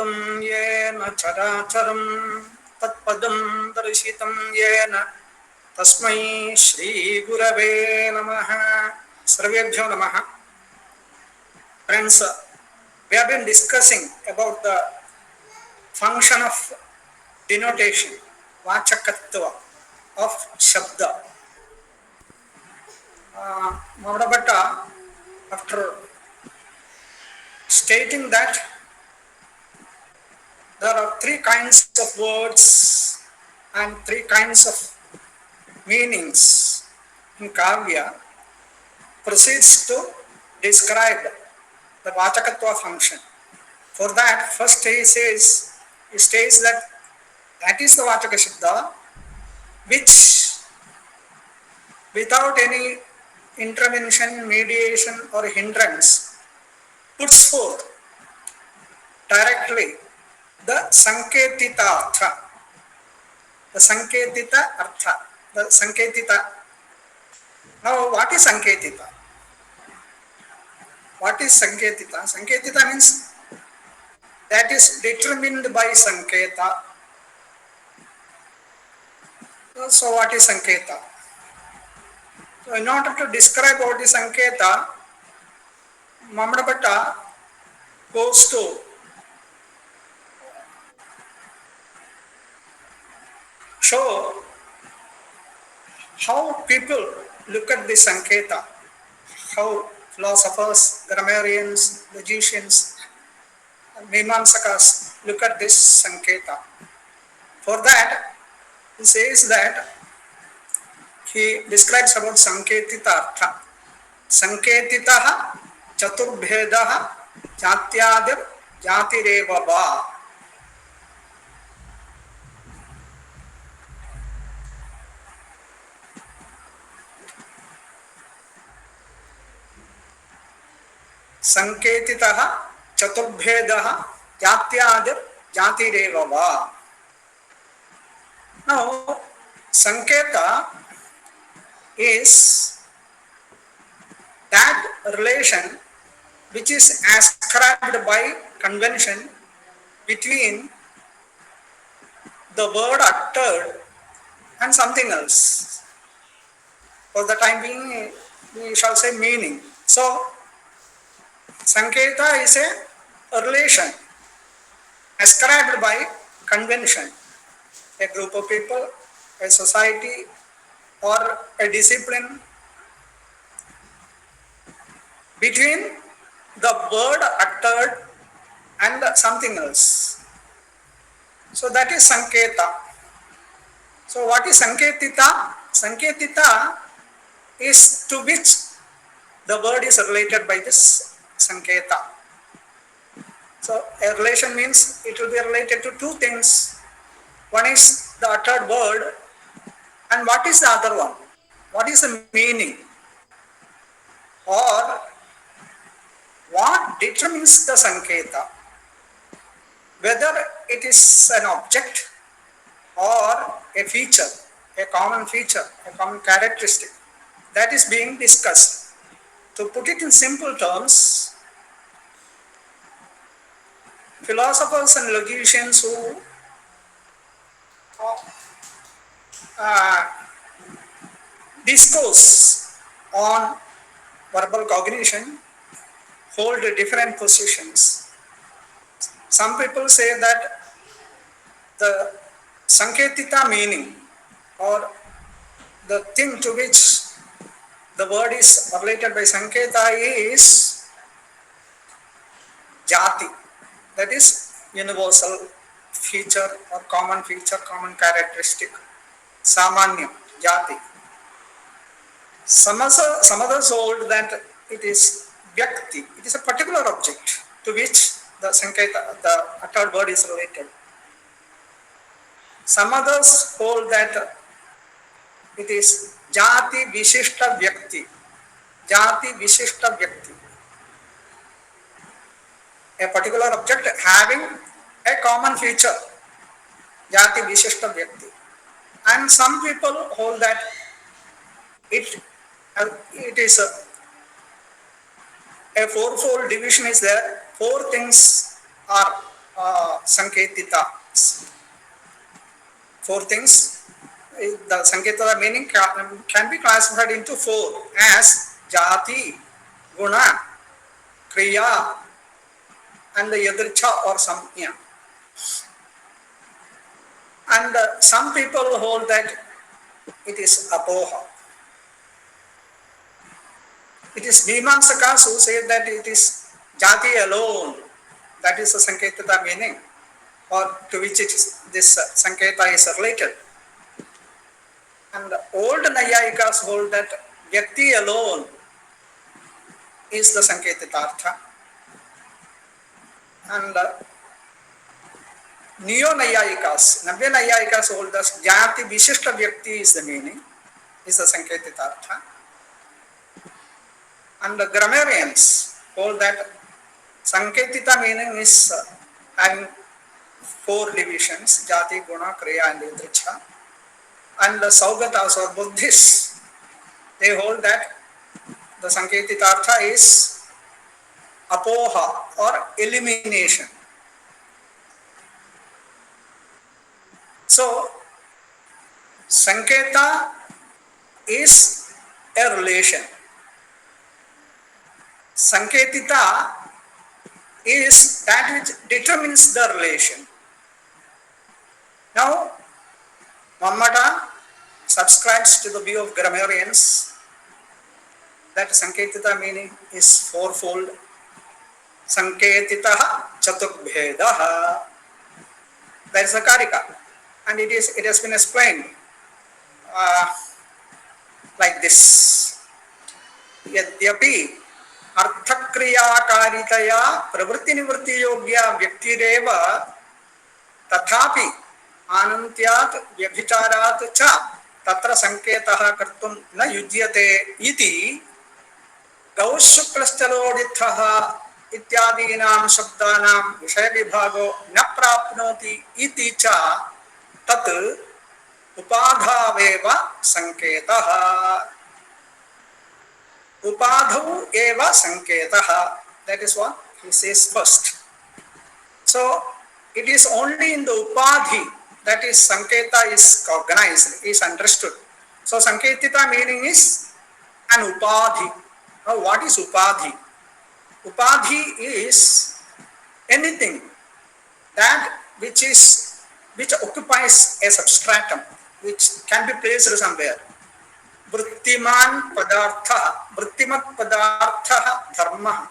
व्याप्तं येन चराचरं तत्पदं दर्शितं येन तस्मै श्रीगुरवे नमः. सर्वेभ्यो नमः. Friends, we have been discussing about the function of denotation, vachakatva of shabda. Maurabhatta, after stating that there are three kinds of words and three kinds of meanings in Kavya, proceeds to describe the Vachakatva function. For that, first he states that that is the Vachaka Shabda which, without any intervention, mediation, or hindrance, puts forth directly the Sanketita Artha. The Sanketita Artha. The Sanketita. Now, what is Sanketita? What is Sanketita? Sanketita means that is determined by Sanketa. So, what is Sanketa? So, in order to describe what is Sanketa, Mammadabhatta goes to show how people look at the Sanketa, how philosophers, grammarians, logicians, Mimamsakas look at this Sanketa. For that, he says that he describes about Sanketita Artha. Sanketitaha Chaturbhedaha Jatyadir Jatireva Va. Sanketitaha Chaturbhedaha Jatyadir Jatireva Va. Now, Sanketa is that relation which is ascribed by convention between the word uttered and something else. For the time being, we shall say meaning. So, Sanketa is a relation ascribed by convention. A group of people, a society, or a discipline between the word uttered and something else. So that is Sanketa. So what is Sanketita? Sanketita is to which the word is related by this Sanketa. So a relation means it will be related to two things. One is the uttered word, and what is the other one? What is the meaning? Or what determines the Sanketa? Whether it is an object or a feature, a common feature, a common characteristic, that is being discussed. To put it in simple terms, philosophers and logicians who discourse on verbal cognition hold different positions. Some people say that the Sanketita meaning, or the thing to which the word is related by Sanketa, is Jati, that is universal feature or common feature, common characteristic, Samanya, Jati. Some others hold that it is Vyakti, it is a particular object to which the Sanketa, the uttered word is related. Some others hold that it is Jati Vishishta Vyakti. Jati Vishishta Vyakti. A particular object having a common feature. Jati Vishishta Vyakti. And some people hold that it is a fourfold division is there. Four things are Sanketita. Four things. The Sanketita meaning can be classified into four as Jati, Guna, Kriya, and the Yadricha or Samya. And some people hold that it is Apoha. It is Mimamsakas who say that it is Jati alone. That is the Sanketita meaning, or to which this Sanketa is related. And the old Nayayikas hold that Vyakti alone is the Sanketitartha. And Neo-Nayayikas, Navya Nayayikas hold that Jati Vishishta Vyakti is the meaning, is the Sanketitartha. And the grammarians hold that Sanketita meaning is having four divisions, Jati, Guna, Kriya and Yadricha. And the Saugatas or Buddhists, they hold that the Sanketitartha is Apoha or elimination. So, Sanketa is a relation. Sanketita is that which determines the relation. Now, Mammata subscribes to the view of grammarians that Sanketita meaning is fourfold. Sanketita Chatukbhedaha. That is a Karika. And it has been explained like this. Yadyapi Arthakriyaakaritaya Pravritti Nivritti Yogya Vyaktireva Tathapi Anantyat Vyabhicharat Cha Tatra Sanketaha Kartum Na Yujyate Iti Gaushuklastalodithaha Ityadinam Shabdanam Vishaya Vibhago Na Prapnoti Iti Cha Tat Upadhaveva Sanketaha. Upadhu eva Sanketaha. That is what he says first. So, it is only in the Upadhi that is Sanketa is cognized, is understood. So, Sanketita meaning is an Upadhi. Now, what is Upadhi? Upadhi is anything that which occupies a substratum, which can be placed somewhere. Vrittiman padartha, vrittimat padartha dharma.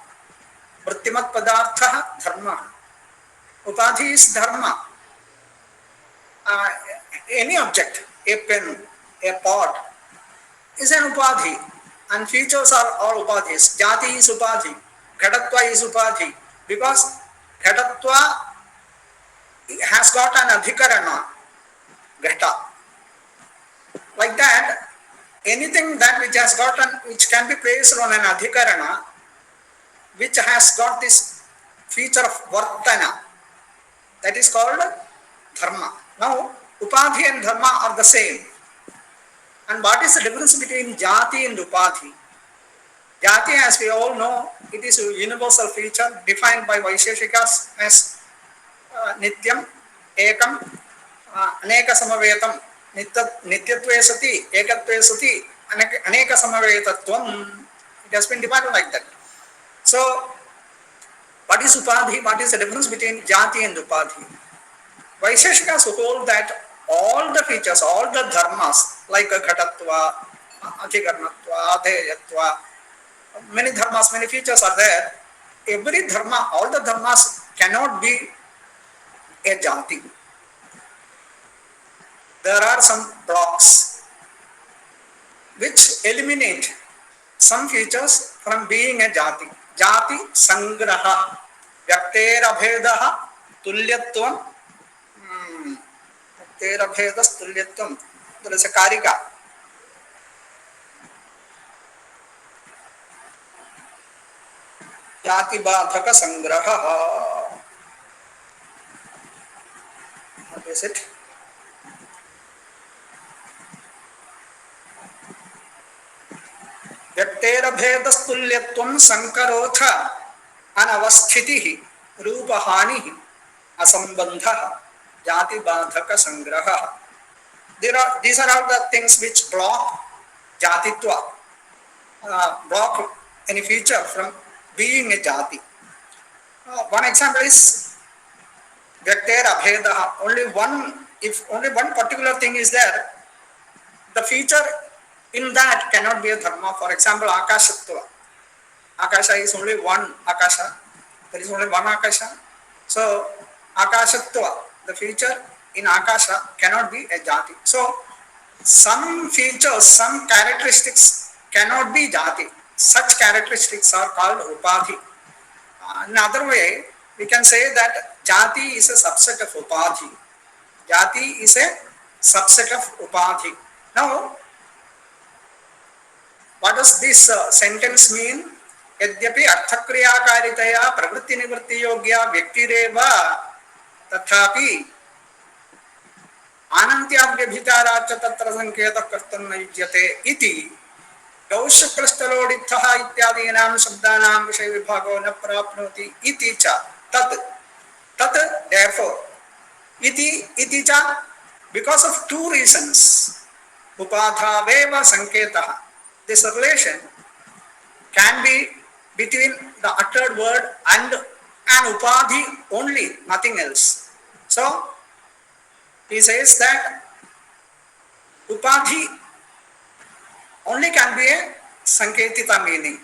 Vrittimat padartha dharma. Upadhi is dharma. Any object, a pen, a pot, is an upadhi. And features are all upadhis. Jati is upadhi. Ghatatva is upadhi. Because ghatatva has got an adhikarana, ghata. Like that, anything that which can be placed on an adhikarana, which has got this feature of vartana, that is called dharma. Now, upadhi and dharma are the same. And what is the difference between jati and upadhi? Jati, as we all know, it is a universal feature defined by Vaisheshikas as nityam, ekam, aneka samavetam, nityatve sati, ekatve sati, aneka samavetatvam. It has been defined like that. So, what is upadhi? What is the difference between jati and upadhi? Vaisheshikas hold that all the features, all the dharmas, like ghatatva, adhikarnatva, adheyatva, many dharmas, many features are there. Every dharma, all the dharmas cannot be a jati. There are some blocks which eliminate some features from being a jati. Jati sangraha, vyaktera bhedaha, tulyatvam, vyaktera bhedas tulyatvam. There is a karika. Jati badhaka sangraha. What is it? Vyakterabhedastulyatvam sankarocha anavasthitihi rupahanihi asambandha, jati badhaka sangraha. These are all the things which block jatitva, block any feature from being a jati. One example is Vyakter Abhedaha. If only one particular thing is there, the feature in that cannot be a dharma. For example, Akashatva. Akasha is only one Akasha. There is only one Akasha. So, Akashatva, the feature in Akasha cannot be a jati. So, some features, some characteristics cannot be jati. Such characteristics are called upadhi. Another way, we can say that jati is a subset of upadhi. Jati is a subset of upadhi. Now, what does this sentence mean? यद्यपि अर्थक्रियाकारितया प्रवृत्ति निवृत्ति योग्या व्यक्तिरेव तथापि आनन्त्याभ्यभिचाराच्च तत्र संकेतः कर्तुं न युज्यते इति गौशुक्लस्थलोडित्थः इत्यादीनां शब्दानां विषय विभागो न प्राप्नोति इति च तत् therefore iti च because of two reasons upadhaveva sanketah, this relation can be between the uttered word and an upadhi only, nothing else. So he says that upadhi only can be a sanketita meaning.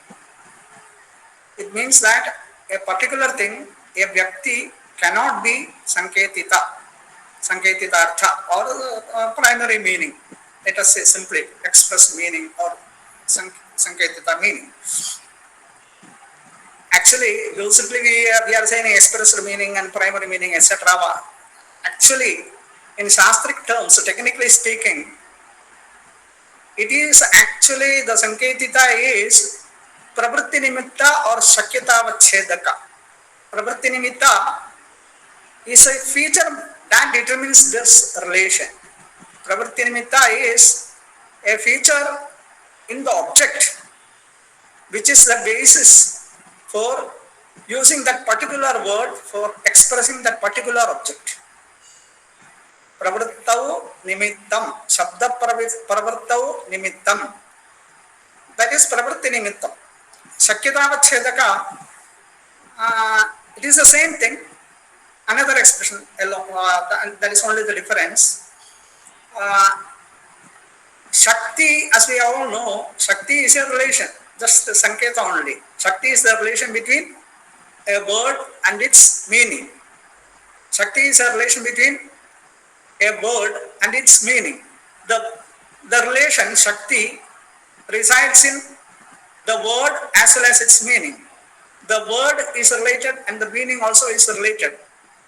It means that a particular thing, a vyakti cannot be sanketita artha or primary meaning. Let us say simply express meaning or sanketita meaning. Actually, usually we are saying express meaning and primary meaning, etc. Actually, in shastric terms, technically speaking, it is actually the sanketita is pravritti nimitta or shakyata vachedaka. Pravritti nimitta is a feature that determines this relation. Pravritti nimitta is a feature in the object which is the basis for using that particular word for expressing that particular object. Pravrittau nimittam, shabda pravartau nimittam. That is pravritti nimittam. Shakyatavachedaka, it is the same thing. Another expression, that is only the difference. Shakti, as we all know, Shakti is a relation, just Sanketa only. Shakti is the relation between a word and its meaning. Shakti is a relation between a word and its meaning. The relation Shakti resides in the word as well as its meaning. The word is related and the meaning also is related.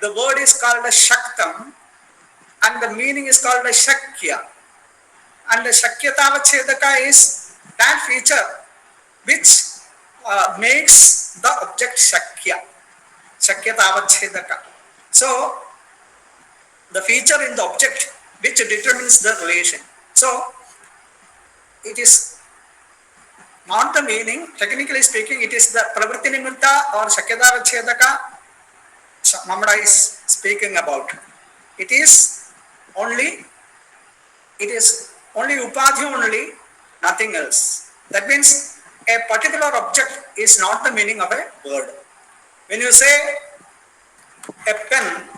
The word is called a Shaktam and the meaning is called a Shakya. And the Shakyatavachedaka is that feature which makes the object Shakya. Shakyatavachedaka. So, the feature in the object which determines the relation. So, it is not the meaning, technically speaking, it is the pravritti nimitta or Shakyatavachedaka Mamada is speaking about. It is only upadhi only, nothing else. That means a particular object is not the meaning of a word. When you say a pen,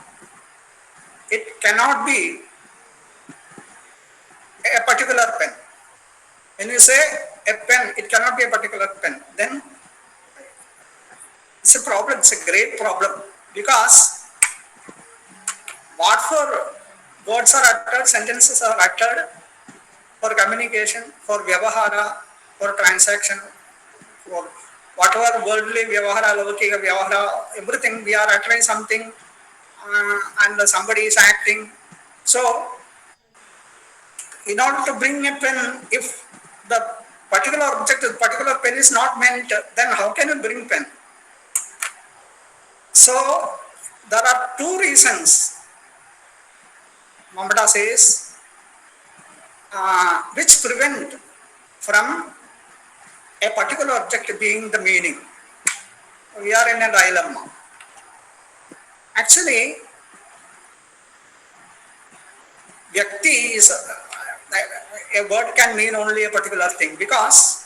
it cannot be a particular pen. When you say a pen, it cannot be a particular pen. Then it's a problem, it's a great problem. Because what for words are uttered, sentences are uttered for communication, for vyavahara, for transaction, for whatever worldly vyavahara, laukika vyavahara, everything we are uttering something and somebody is acting. So, in order to bring a pen, if the particular object, the particular pen is not meant, then how can you bring pen? So, there are two reasons, Mamada says, which prevent from a particular object being the meaning. We are in a dilemma. Actually, Vyakti is a word can mean only a particular thing, because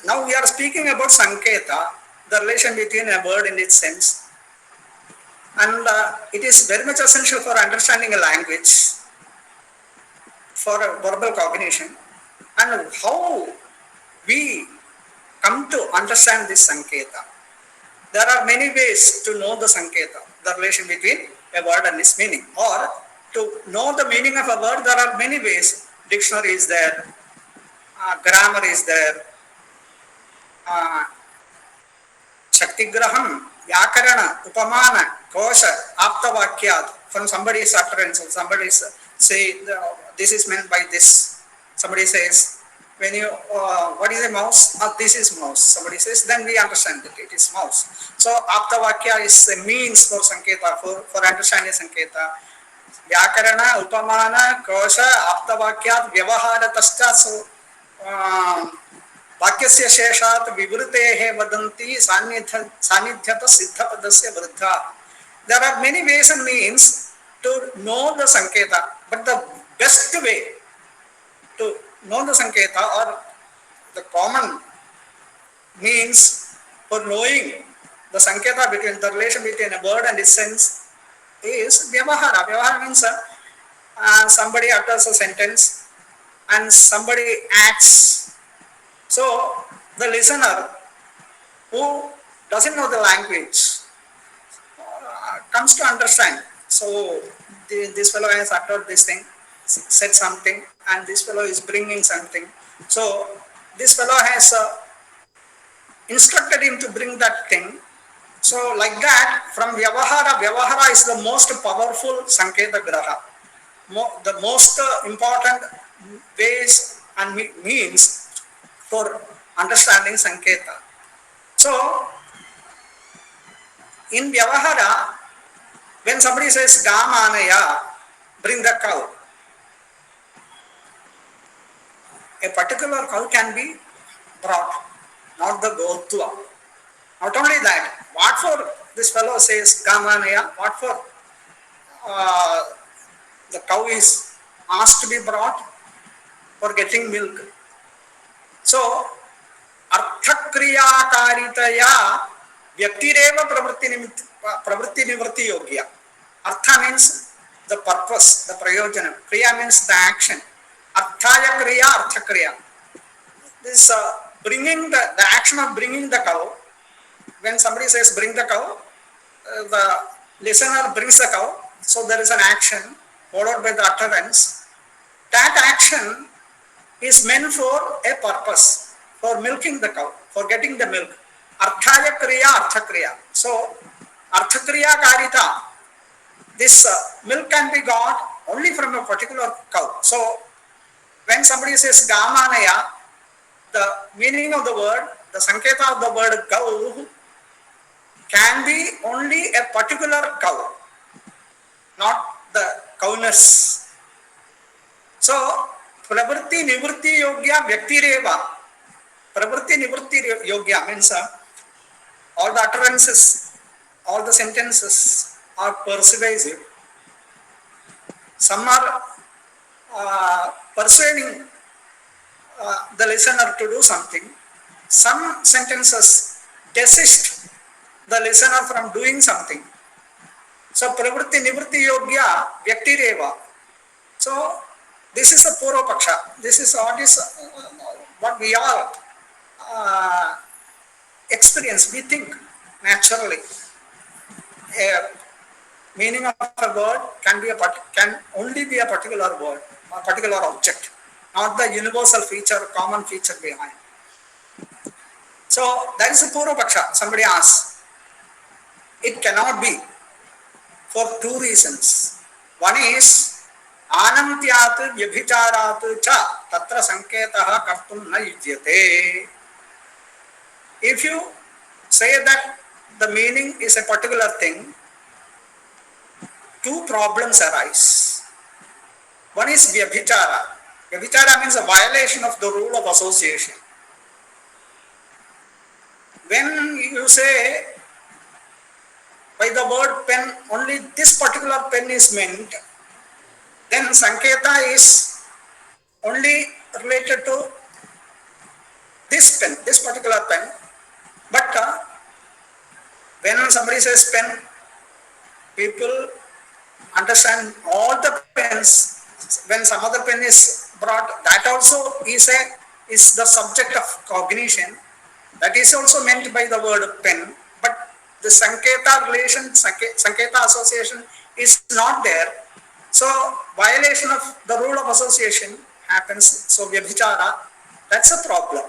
now we are speaking about Sanketa, the relation between a word and its sense, and it is very much essential for understanding a language, for a verbal cognition, and how we come to understand this Sanketa. There are many ways to know the Sanketa, the relation between a word and its meaning. Or to know the meaning of a word, there are many ways. Dictionary is there, grammar is there, uh, Shaktigraham, Vyakarana, Upamana, Kosha, Aptavakyat, from somebody's utterance, somebody say, this is meant by this. Somebody says, when you, what is a mouse? This is mouse. Somebody says, then we understand that it is mouse. So, Aptavakya is a means for Sanketa, for understanding Sanketa. Vyakarana, Upamana, Kosha, Aptavakyat, Vyavaharatashta. So, वाक्यस्य शेषात् विवृतेः वदन्ति सान्निध्यत सिद्धपदस्य वृद्धा. There are many ways and means to know the Sanketa, but the best way to know the Sanketa, or the common means for knowing the Sanketa, between the relation between a word and its sense, is Vyavahara. Vyavahara means somebody utters a sentence and somebody acts. So the listener who doesn't know the language comes to understand. So this fellow has uttered this thing, said something, and this fellow is bringing something. So this fellow has instructed him to bring that thing. So like that, from Vyavahara, Vyavahara is the most powerful Sanketa Graha. The most important ways and means for understanding Sanketa. So, in Vyavahara, when somebody says Gamanaya, bring the cow, a particular cow can be brought, not the Gotva. Not only that, what for this fellow says Gamanaya, what for the cow is asked to be brought? For getting milk. So, अर्थक्रियाकारितया व्यक्तिरेव प्रवृत्ति निवृत्ति योग्य. Artha means the purpose, the prayojana. Kriya means the action. Arthaya kriya, artha kriya. This bringing the action of bringing the cow. When somebody says bring the cow, the listener brings the cow. So there is an action followed by the utterance. That action is meant for a purpose, for milking the cow, for getting the milk. Arthaya kriya, artha kriya. So, artha kriya karita, this milk can be got only from a particular cow. So, when somebody says gamanaya, the meaning of the word, the sanketa of the word cow can be only a particular cow, not the cowness. So, pravritti nivritti yogya vyaktireva. Pravritti nivritti yogya means all the utterances, all the sentences are persuasive. Some are persuading the listener to do something. Some sentences desist the listener from doing something. So, pravritti nivritti yogya vyaktireva. So, this is the Purva Paksha. This is what we all experience. We think naturally. A meaning of a word can only be a particular word, a particular object, not the universal feature, common feature behind. So that is the Purva Paksha. Somebody asks. It cannot be for two reasons. One is Anantyat vyabhicharat cha tatra sanketah kartum na yudyate. If you say that the meaning is a particular thing, two problems arise. One is vyabhichara. Vyabhichara means a violation of the rule of association. When you say by the word pen, only this particular pen is meant, then Sanketa is only related to this pen, this particular pen. But when somebody says pen, people understand all the pens. When some other pen is brought, that also is the subject of cognition. That is also meant by the word pen. But the Sanketa relation, Sanketa association is not there. So violation of the rule of association happens. So Vyabhichara, that's a problem.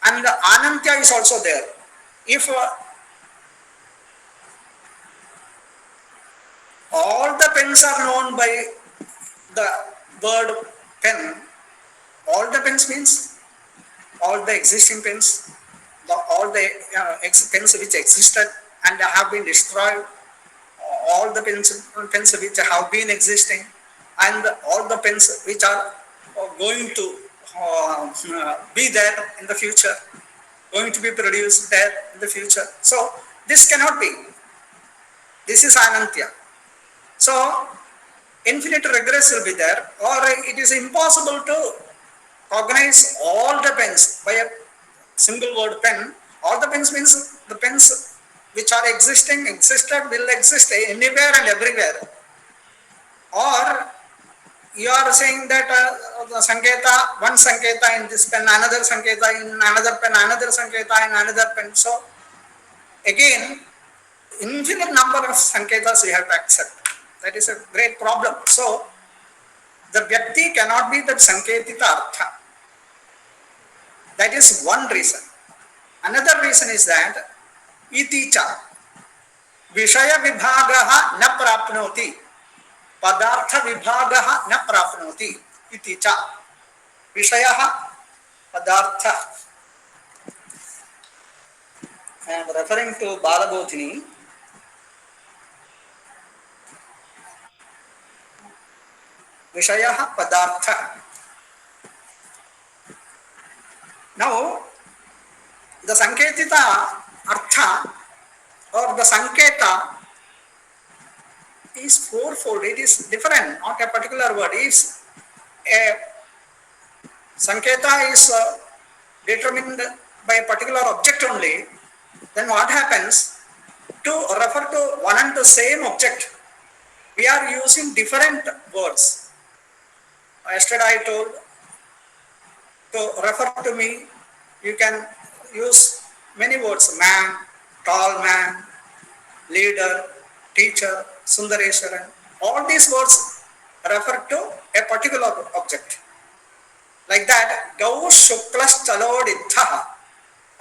And the Anantya is also there. If all the pens are known by the word pen, all the pens means all the existing pens, all the pens which existed and have been destroyed, all the pens which have been existing, and all the pens which are going to be there in the future, going to be produced there in the future. So this cannot be. This is Anantya. So infinite regress will be there, or it is impossible to cognize all the pens by a single word pen. All the pens means the pens which are existing, existed, will exist anywhere and everywhere. Or you are saying that the Sanketa, one Sanketa in this pen, another Sanketa in another pen, another Sanketa in another pen. So again, infinite number of Sanketas we have to accept. That is a great problem. So the Vyakti cannot be the Sanketita Artha. That is one reason. Another reason is that iticha Vishaya Vibhagaha na prapnoti Padartha Vibhagaha na prapnoti iticha Vishayaha Padartha. I am referring to Balabodhini. Vishayaha Padartha. Now, the Sanketita Artha or the Sanketa is fourfold. It is different, not a particular word. If a Sanketa is determined by a particular object only, then what happens? To refer to one and the same object, we are using different words. Yesterday I told, to refer to me, you can use many words: man, tall man, leader, teacher, Sundareswaran. All these words refer to a particular object. Like that, Gau Shuklas Chaloditha.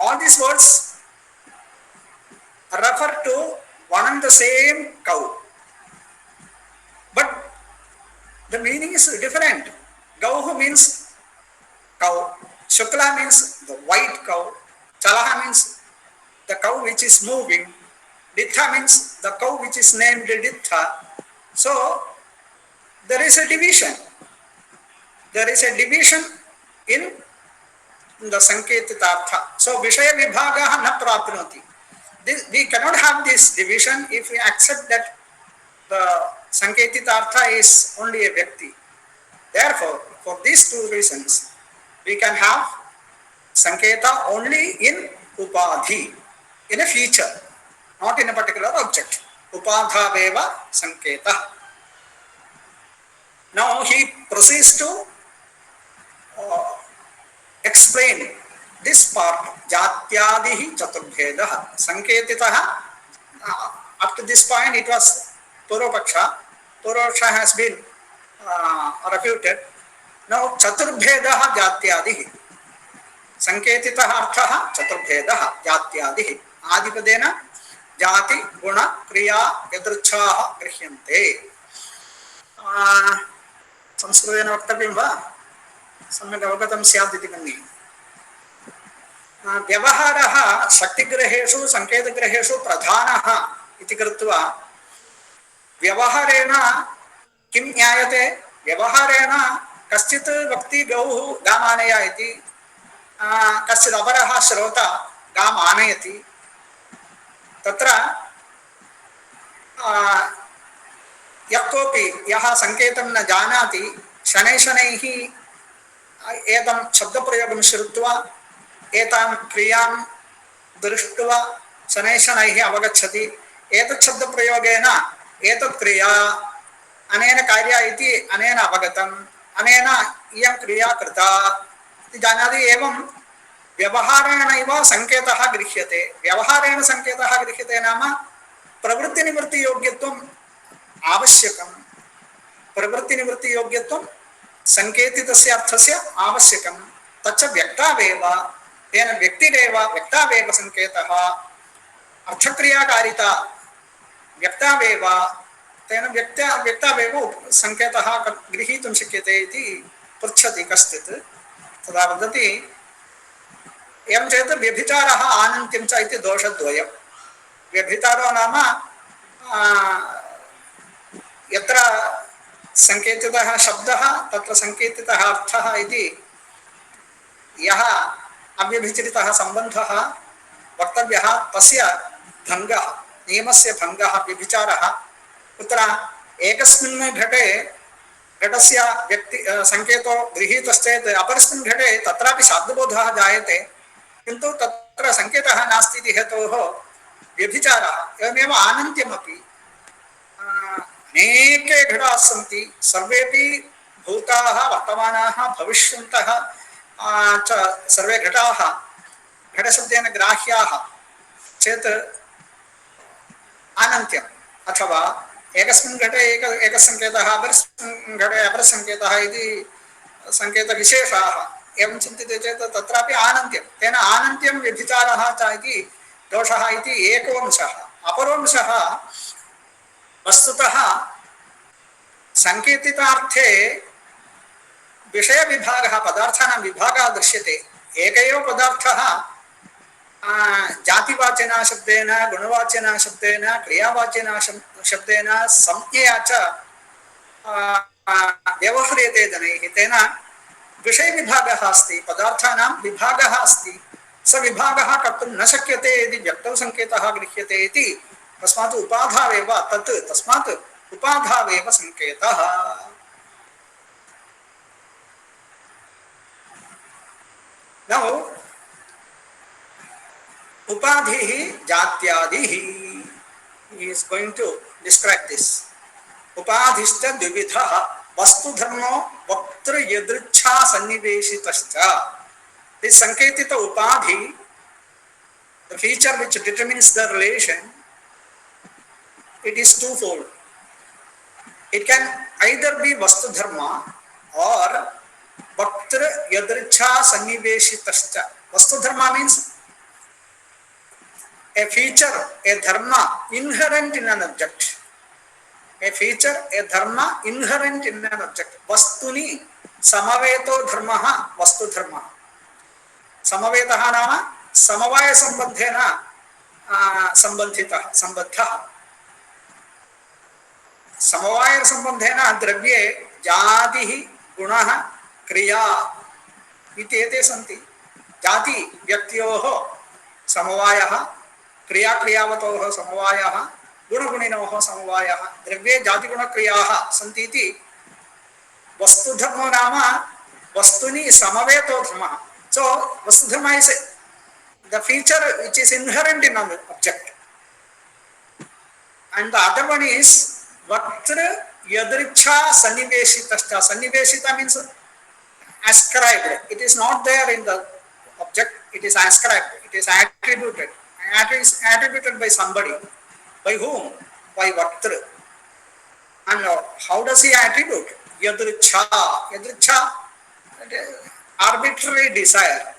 All these words refer to one and the same cow. But the meaning is different. Gauhu means cow. Shukla means the white cow. Chalaha means the cow which is moving. Ditha means the cow which is named Ditha. So there is a division. There is a division in the Sanketitartha. So Vishaya Vibhagaha na prapnoti. We cannot have this division if we accept that the Sanketitartha is only a Vyakti. Therefore, for these two reasons, we can have Sanketa only in Upadhi, in a feature, not in a particular object. Upadhaveva Sanketa. Now he proceeds to explain this part, Jatyadihi Chaturbhedah. Sanketitaha, up to this point it was Purvapaksha. Purvapaksha has been refuted. Now Chaturbhedah Jatyadihi. Sanketitah arthaha Chaturbhedah Jatyadihi. Adipadena Jati Guna Kriya Yadruchaha Grihyante. संस्कृतेन वक्तव्यं वा? सम्यक् अवगतं स्यात् इति मन्ये. व्यवहारः शक्तिग्रहेषु संकेतग्रहेषु प्रधानः इति कृत्वा व्यवहारेण किं ज्ञायते? व्यवहारेण कश्चित् वक्ति गौः गामानय इति, कश्चित् अपरः श्रोता गाम् आनयति. तत्र यः कोऽपि यः सङ्केतं न जानाति शनैः शनैः एतं शब्दप्रयोगं श्रुत्वा एतां क्रियां दृष्ट्वा शनैः शनैः अवगच्छति एतत् शब्दप्रयोगेन एतत् क्रिया अनेन कार्या इति अनेन अवगतम् अनेन इयं क्रिया कृता इति जानाति। एवं व्यवहारेणैव सङ्केतः गृह्यते। व्यवहारेण सङ्केतः गृह्यते नाम प्रवृत्तिनिवृत्तियोग्यत्वम् आवश्यकं। प्रवृत्तिनिवृत्तियोग्यत्वं सङ्केतितस्य अर्थस्य आवश्यकं। तच्च व्यक्तावेव तेन व्यक्तिरेव व्यक्तावेव सङ्केतः अर्थक्रियाकारिता व्यक्तावेव तेन व्यक्तावेव सङ्केतः गृहीतुं शक्यते इति पृच्छति कश्चित्। तदा वदति एवं चेत् व्यभिचारः आनन्त्यं च इति दोषद्वयं। व्यभिचारो नाम यत्र सङ्केतितः शब्दः तत्र सङ्केतितः अर्थः इति यः अव्यभिचरितः सम्बन्धः वक्तव्यः तस्य भङ्गः नियमस्य भङ्गः व्यभिचारः। कुत्र एकस्मिन् घटे घटस्य व्यक्ति सङ्केतो गृहीतश्चेत् अपरस्मिन् घटे तत्रापि शाब्दबोधः जायते किन्तु तत्र सङ्केतः नास्ति इति हेतोः व्यभिचारः। एवमेव आनन्त्यमपि अनेके घटाः सन्ति सर्वेपि भूताः वर्तमानाः भविष्यन्तः च सर्वे घटाः घटशब्देन ग्राह्याः चेत् आनन्त्यम् अथवा एकस्मिन् घटे एकः सङ्केतः अपरस्मिन् घटे अपरः सङ्केतः इति सङ्केतविशेषाः एवं चिन्त्यते चेत् तत्रापि आनन्त्यं तेन आनन्त्यं व्यभिचारः च इति दोषः इति एकोंशः। अपरोंशः वस्तुतः सङ्केतितार्थे विषयविभागः पदार्थानां विभागः दृश्यते। एक एव पदार्थः जातिवाचिना शब्देन गुणवाचिना शब्देन क्रियावाचिना शब्देन संज्ञया च व्यवह्रियते जनैः। तेन विषयविभागः अस्ति पदार्थानां विभागः अस्ति। स विभागः कर्तुं न शक्यते यदि व्यक्तौ सङ्केतः गृह्यते इति तस्मात् उपाधावेव तस्मात् उपाधावेव सङ्केतः। Now upadhiः जात्यादिः he is going to describe this. उपाधिश्च द्विविधः वस्तुधर्मो वक्तृ यदृच्छा सन्निवेशितश्च। This sanketita upadhi, the feature which determines the relation, it is twofold. It can either be vastu dharma or vaktra yadricha sanniveshitascha. Vastu dharma means a feature, a dharma inherent in an object. A feature, a dharma inherent in an object. Vastuni samaveto dharma vastu dharma. समवेतः नाम समवाय संबंधेन संबंधितः संबद्धः। समवाय संबंधेन द्रव्ये जातिः गुणः क्रिया इत्येते सन्ति। जाति व्यक्त्योः समवायः, क्रिया क्रियावतोः समवायः, गुणगुणिनोः समवायः। द्रव्ये जातिगुणक्रियाः सन्ति इति वस्तुधर्मो नाम वस्तुनि समवेतो धर्मः। So, Vastudharma is the feature which is inherent in an object. And the other one is Vaktra Yadricha Sanniveshitascha. Sanniveshita means ascribed. It is not there in the object, it is ascribed, it is attributed. It is attributed by somebody. By whom? By Vaktra. And how does he attribute? Yadricha. Yadricha, arbitrary desire.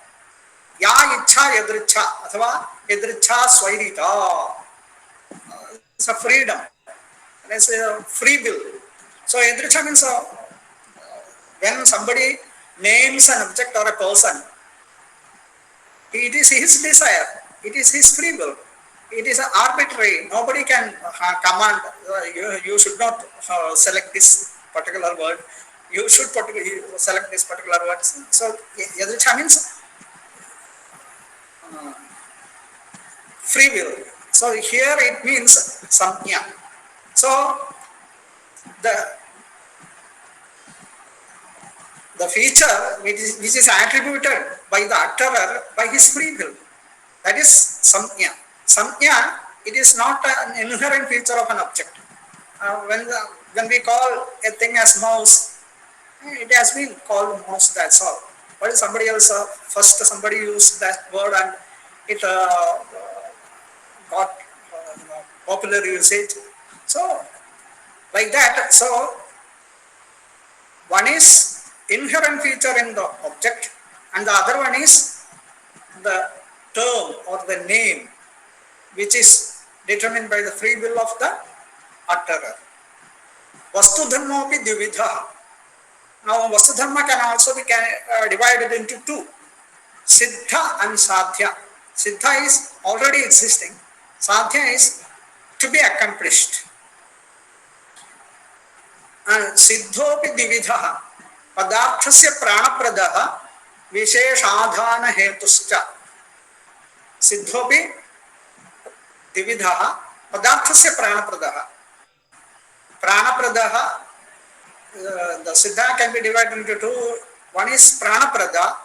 या इच्छा यदृच्छा अथवा यदृच्छा स्वैरिता. It's a freedom. It's a free will. So yadricha means when somebody names an object or a person, it is his desire. It is his free will. It is arbitrary. Nobody can command. You should not select this particular word. You should select this particular word. So yadricha means free will. So here it means samnya. So the the feature which is attributed by the utterer by his free will. That is samnya. Samnya, it is not an inherent feature of an object. When we call a thing as mouse, it has been called mouse, that's all. But somebody else, first somebody used that word and it got popular usage. So, like that, so one is inherent feature in the object and the other one is the term or the name which is determined by the free will of the utterer. Vastu dharmopi dvividha. Now vastu dharma can also be divided into two, siddha and sadhya. Siddha is already existing, sadhya is to be accomplished. And siddhopi dvividha, padarthasya pranapradaha विशेषाधान हेतुश्च. सिद्धोपि द्विविधः पदार्थस्य प्राणप्रदः. प्राणप्रदः, the siddha can be divided into two. One is pranaprada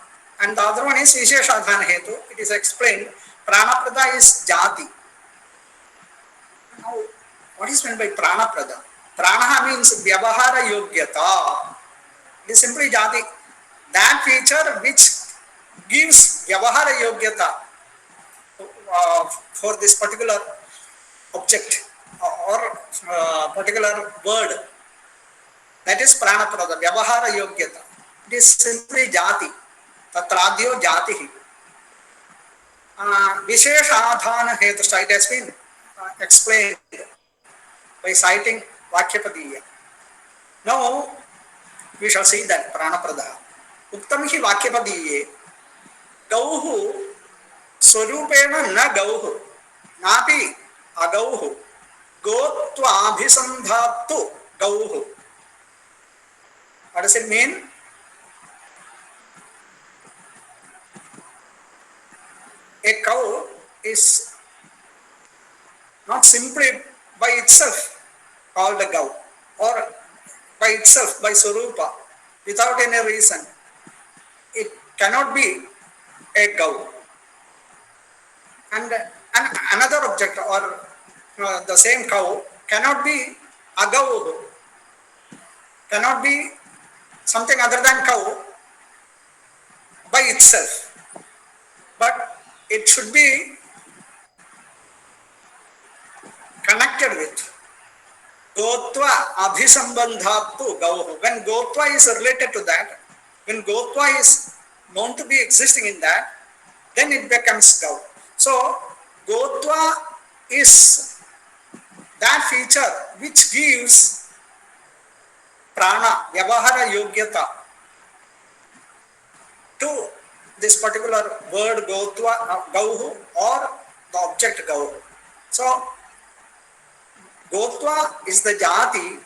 and the other one is visheshadhana hetu. It is explained. Pranaprada is jati. Now, what is meant by pranaprada? Pranaha means vyavahara yogyata. It is simply jati. That feature which gives vyavahara yogyata for this particular object or particular word, that is pranaprada, vyavahara yogyata. It is simply jati. Tatradhyo jatihi. Visheshadhana hetushta, it has been explained by citing Vakyapadiya. Now we shall see that pranaprada. Uttam hi Vakyapadiye gauhu swarupena na gauhu napi agauhu gotva abhisandhatu gauhu. What does it mean? A cow is not simply by itself called a cow or by itself, by Swarupa, without any reason. It cannot be a cow. And another object or the same cow cannot be a cow, cannot be something other than cow by itself. But it should be connected with Gotva Abhisambandhatu Gauhu. When Gotva is related to that, when Gotva is known to be existing in that, then it becomes Gau. So, Gotva is that feature which gives prana, vyavahara yogyata to this particular word Gotva, Gauhu or the object Gauhu. So, Gotva is the jati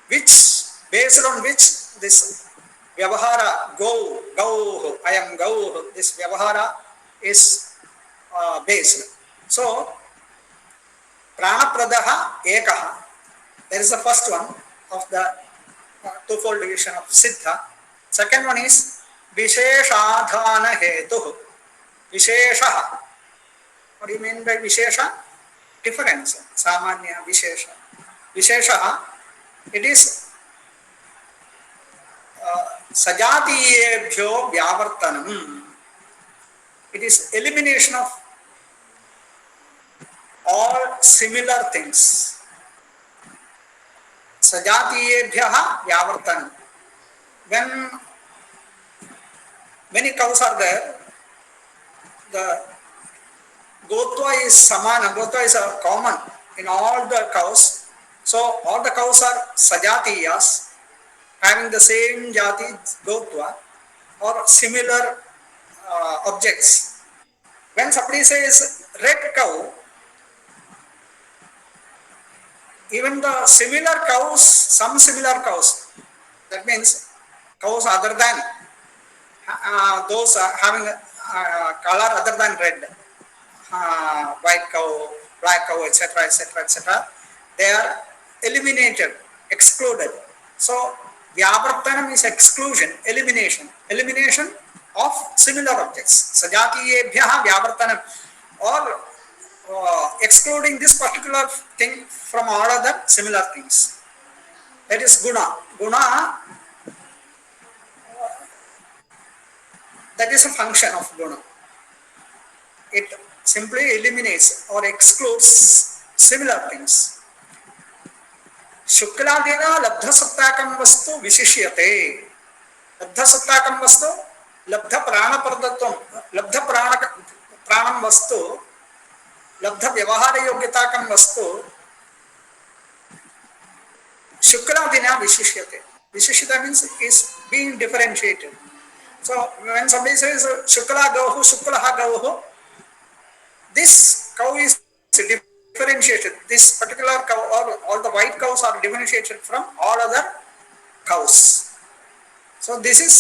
based on which this vyavahara Gauhu, I am Gauhu, this vyavahara is based. So, pranapradaha ekaha, there is the first one of the twofold division of siddha. Second one is visheshadhana hetu. Vishesha. What do you mean by vishesha? Difference. Samanya vishesha. Vishesha, it is sajatiyebhyo vyavartanam. It is elimination of all similar things. Sajatiyebhyaha vyavartanam. When many cows are there, the Gotva is samana, Gotva is common in all the cows. So all the cows are sajatiyas, having the same jati Gotva or similar objects. When somebody says red cow, even the similar cows, some similar cows, that means cows other than those having color other than red, white cow, black cow, etc., etc., etc., they are eliminated, excluded. So Vyavartanam is exclusion, elimination, elimination of similar objects. Sajatiyebhyaha Vyavartanam, or excluding this particular thing from all other similar things. That is guna. Guna, that is a function of guna. It simply eliminates or excludes similar things. शुक्लादिना लब्धसत्ताकं वस्तु विशिष्यते. लब्धसत्ताकं वस्तु लब्ध प्राणप्रदत्वं, लब्ध प्राणं वस्तु, लब्ध व्यवहार योग्यताकं वस्तु शुक्लादिना विशिष्यते. Vishishyata means is being differentiated. So when somebody says shukla gauhu, shuklaha gauhu, this cow is differentiated. This particular cow, or all the white cows are differentiated from all other cows. So this is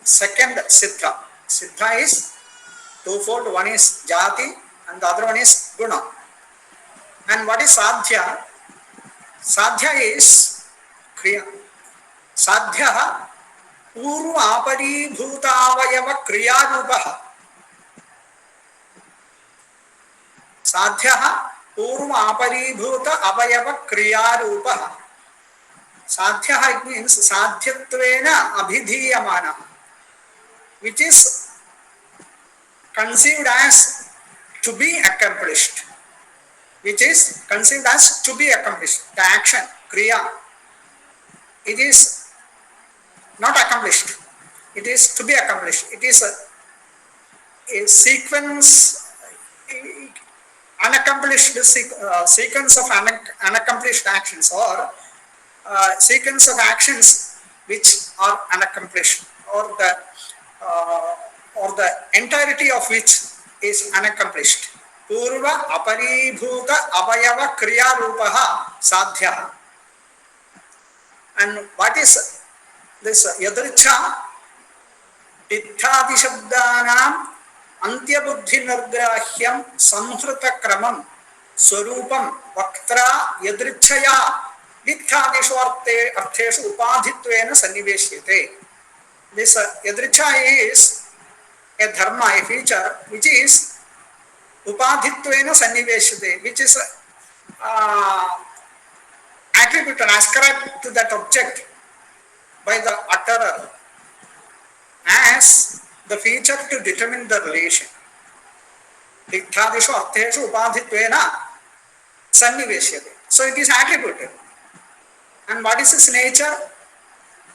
second siddha. Siddha is twofold. One is jati and the other one is guna. And what is sadhya? Sadhya is kriya. Sadhya पूर्व आपरीभूतावयव क्रियारूपः. साध्यः पूर्व आपरीभूत अवयव क्रियारूपः. साध्यः it means साध्यत्वेन अभिधीयमानः, which is conceived as to be accomplished, which is conceived as to be accomplished. The action, kriya, it is not accomplished, it is to be accomplished. It is a sequence, unaccomplished sequence of unaccomplished actions, or sequence of actions which are unaccomplished, or the entirety of which is unaccomplished. Purva aparibhuta avayava kriya rupaha sadhya. And what is this yadricha? Ditthadi shabdanam antyabuddhi nirgrahyam samhrita kramam swarupam vaktra yadrichaya ditthadishu artheshu upadhitvena sanniveshyate. This yadricha is a dharma, a feature which is upadhitvena sanniveshyate, which is attributed, ascribed to that object by the utterer as the feature to determine the relation. Ditthadishu artheshu upadhitvena sanniveshyate. So it is attributed. And what is its nature?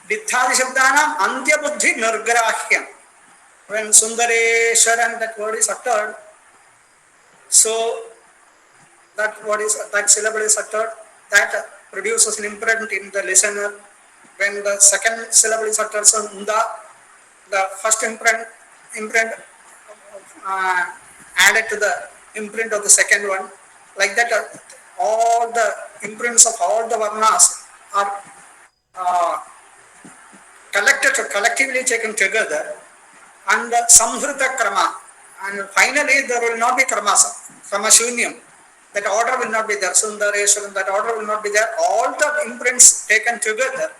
Ditthadi shabdanam antya buddhi nirgrahyam. When Sundareswaran, that word is uttered, so that syllable is uttered, that produces an imprint in the listener. When the second syllable is uttered, so the first imprint added to the imprint of the second one. Like that, all the imprints of all the varnas are collectively taken together, and the samhrita krama, and finally there will not be kramas, krama shunyam. That order will not be there. Sundareswaram, that order will not be there. All the imprints taken together,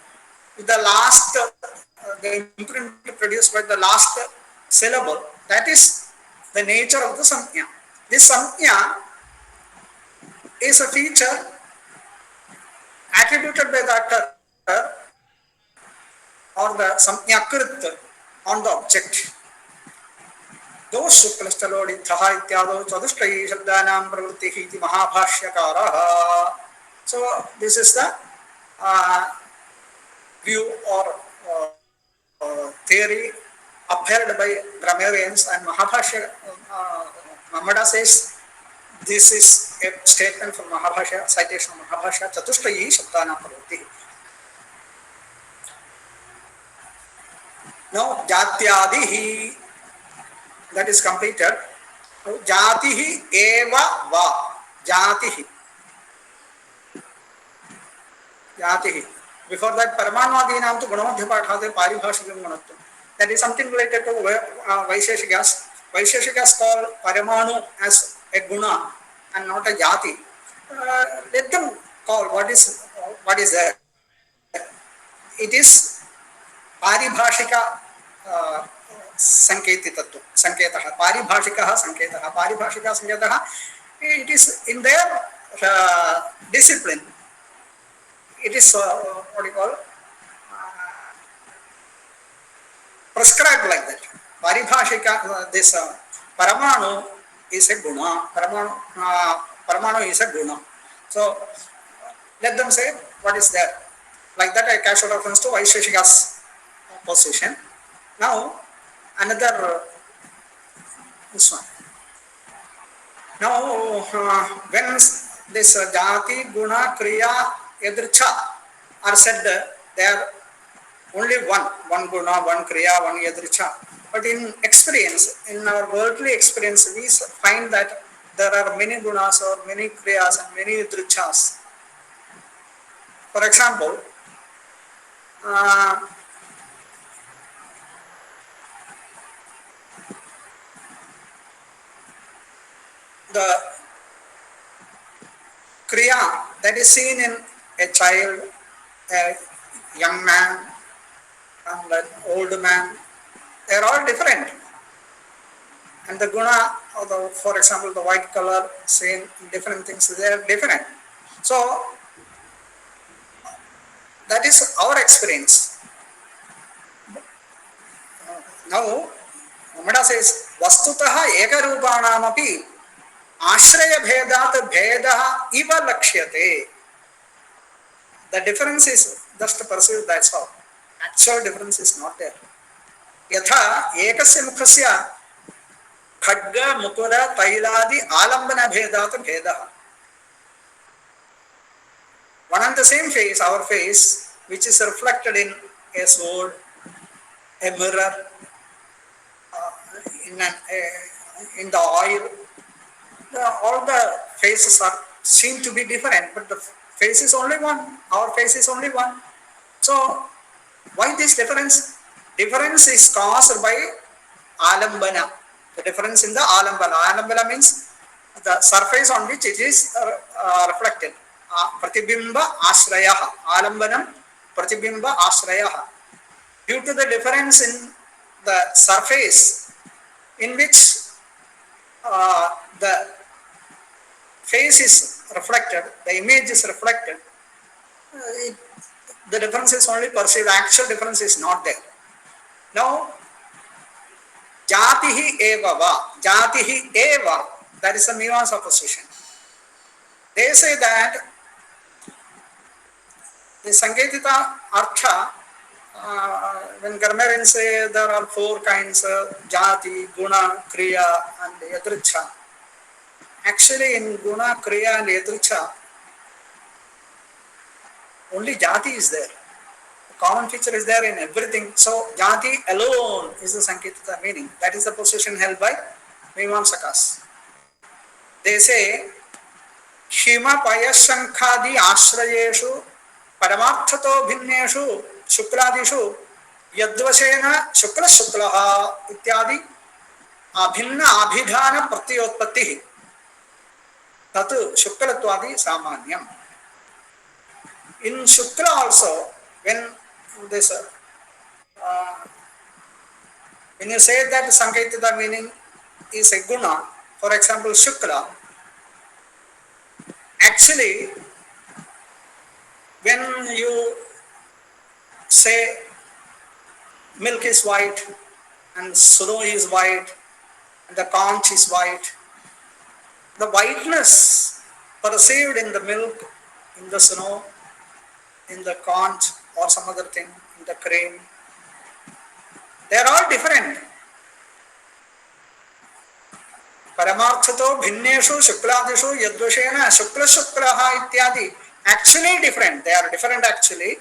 the last, the imprint produced by the last syllable, that is the nature of the samjna. This samjna is a feature attributed by the utterer or the samjnakrit on the object. Those suklasthalodithaha ityado chadushtayi shabdanam pravrittihi iti mahabhashyakaraha. So this is the view or theory upheld by grammarians, and Mahabhashya, Mamada says this is a statement from Mahabhashya, citation of Mahabhashya, Chatushtayi Shabdana Pravritti. Now, Jatyadihi, that is completed. Jatihi eva va. Jatihi. Jatihi. Before that, Paramanwadinam to Gunamadhyapatha Paribhashikam Gunatvam. That is something related to Vaisheshikas. Vaisheshikas call Paramanu as a guna and not a jati. Let them called, what is that? It is paribhashika sanketitatu, sanketah, paribhashikah sanketah, paribhashika sanketah. It is in their discipline. It is what do you call, prescribed like that. Paribhashika, this Paramanu is a guna. Paramanu is a guna. So let them say what is there. Like that, I casual reference to Vaisheshika's position. Now, another this one. Now, when this jati, guna, kriya, yadricha are said, they are only one guna, one kriya, one yadricha. But in experience, in our worldly experience, we find that there are many gunas or many kriyas and many yadrichas. For example, the kriya that is seen in a child, a young man, and an old man, they are all different. And the guna, or the, for example, the white color, same different things, they are different. So that is our experience. Now, Namada says, Vastutaha Ekarupanaamapi Ashraya Bhedat Bhedaha Iva Lakshyate. The difference is just perceived, that's all. Actual difference is not there. Yatha Ekasya Mukhasya Khadga Mukura Tailadi Alambana Bhedat Bhedaha. One and the same face, our face, which is reflected in a sword, a mirror, in the oil, all the faces are seen to be different, but the face is only one. Our face is only one. So, why this difference? Difference is caused by alambana. The difference in the alambana. Alambana means the surface on which it is reflected. Pratibimba ashraya. Alambanam pratibimba ashraya. Due to the difference in the surface in which the face is reflected, the image is reflected, the difference is only perceived, actual difference is not there. Now, jatihi eva va, jatihi eva, that is a Mimamsa position. They say that the Sanketita Artha, when grammarians say there are four kinds of jati, guna, kriya and yadricha. Actually in guna, kriya and yadricha, only jati is there. The common feature is there in everything. So jati alone is the Sanketita meaning. That is the position held by Mimamsakas. They say, Shima Payashankhadi Ashrayeshu Paramarthato Bhinneshu Shukladishu Yadvashena Shukla Shuklaha Ityadi Abhinna Abhidhana Pratyotpatti Tatu Shuklatvadi Samanyam. In Shukla also, when this when you say that Sanketita meaning is a guna, for example Shukla, actually when you say milk is white and snow is white and the conch is white, the whiteness perceived in the milk, in the snow, in the conch or some other thing, in the cream, they are all different. Paramarthato bhinneshu shukladishu yadvashena shukla shuklaha ityadi. Actually different. They are different actually.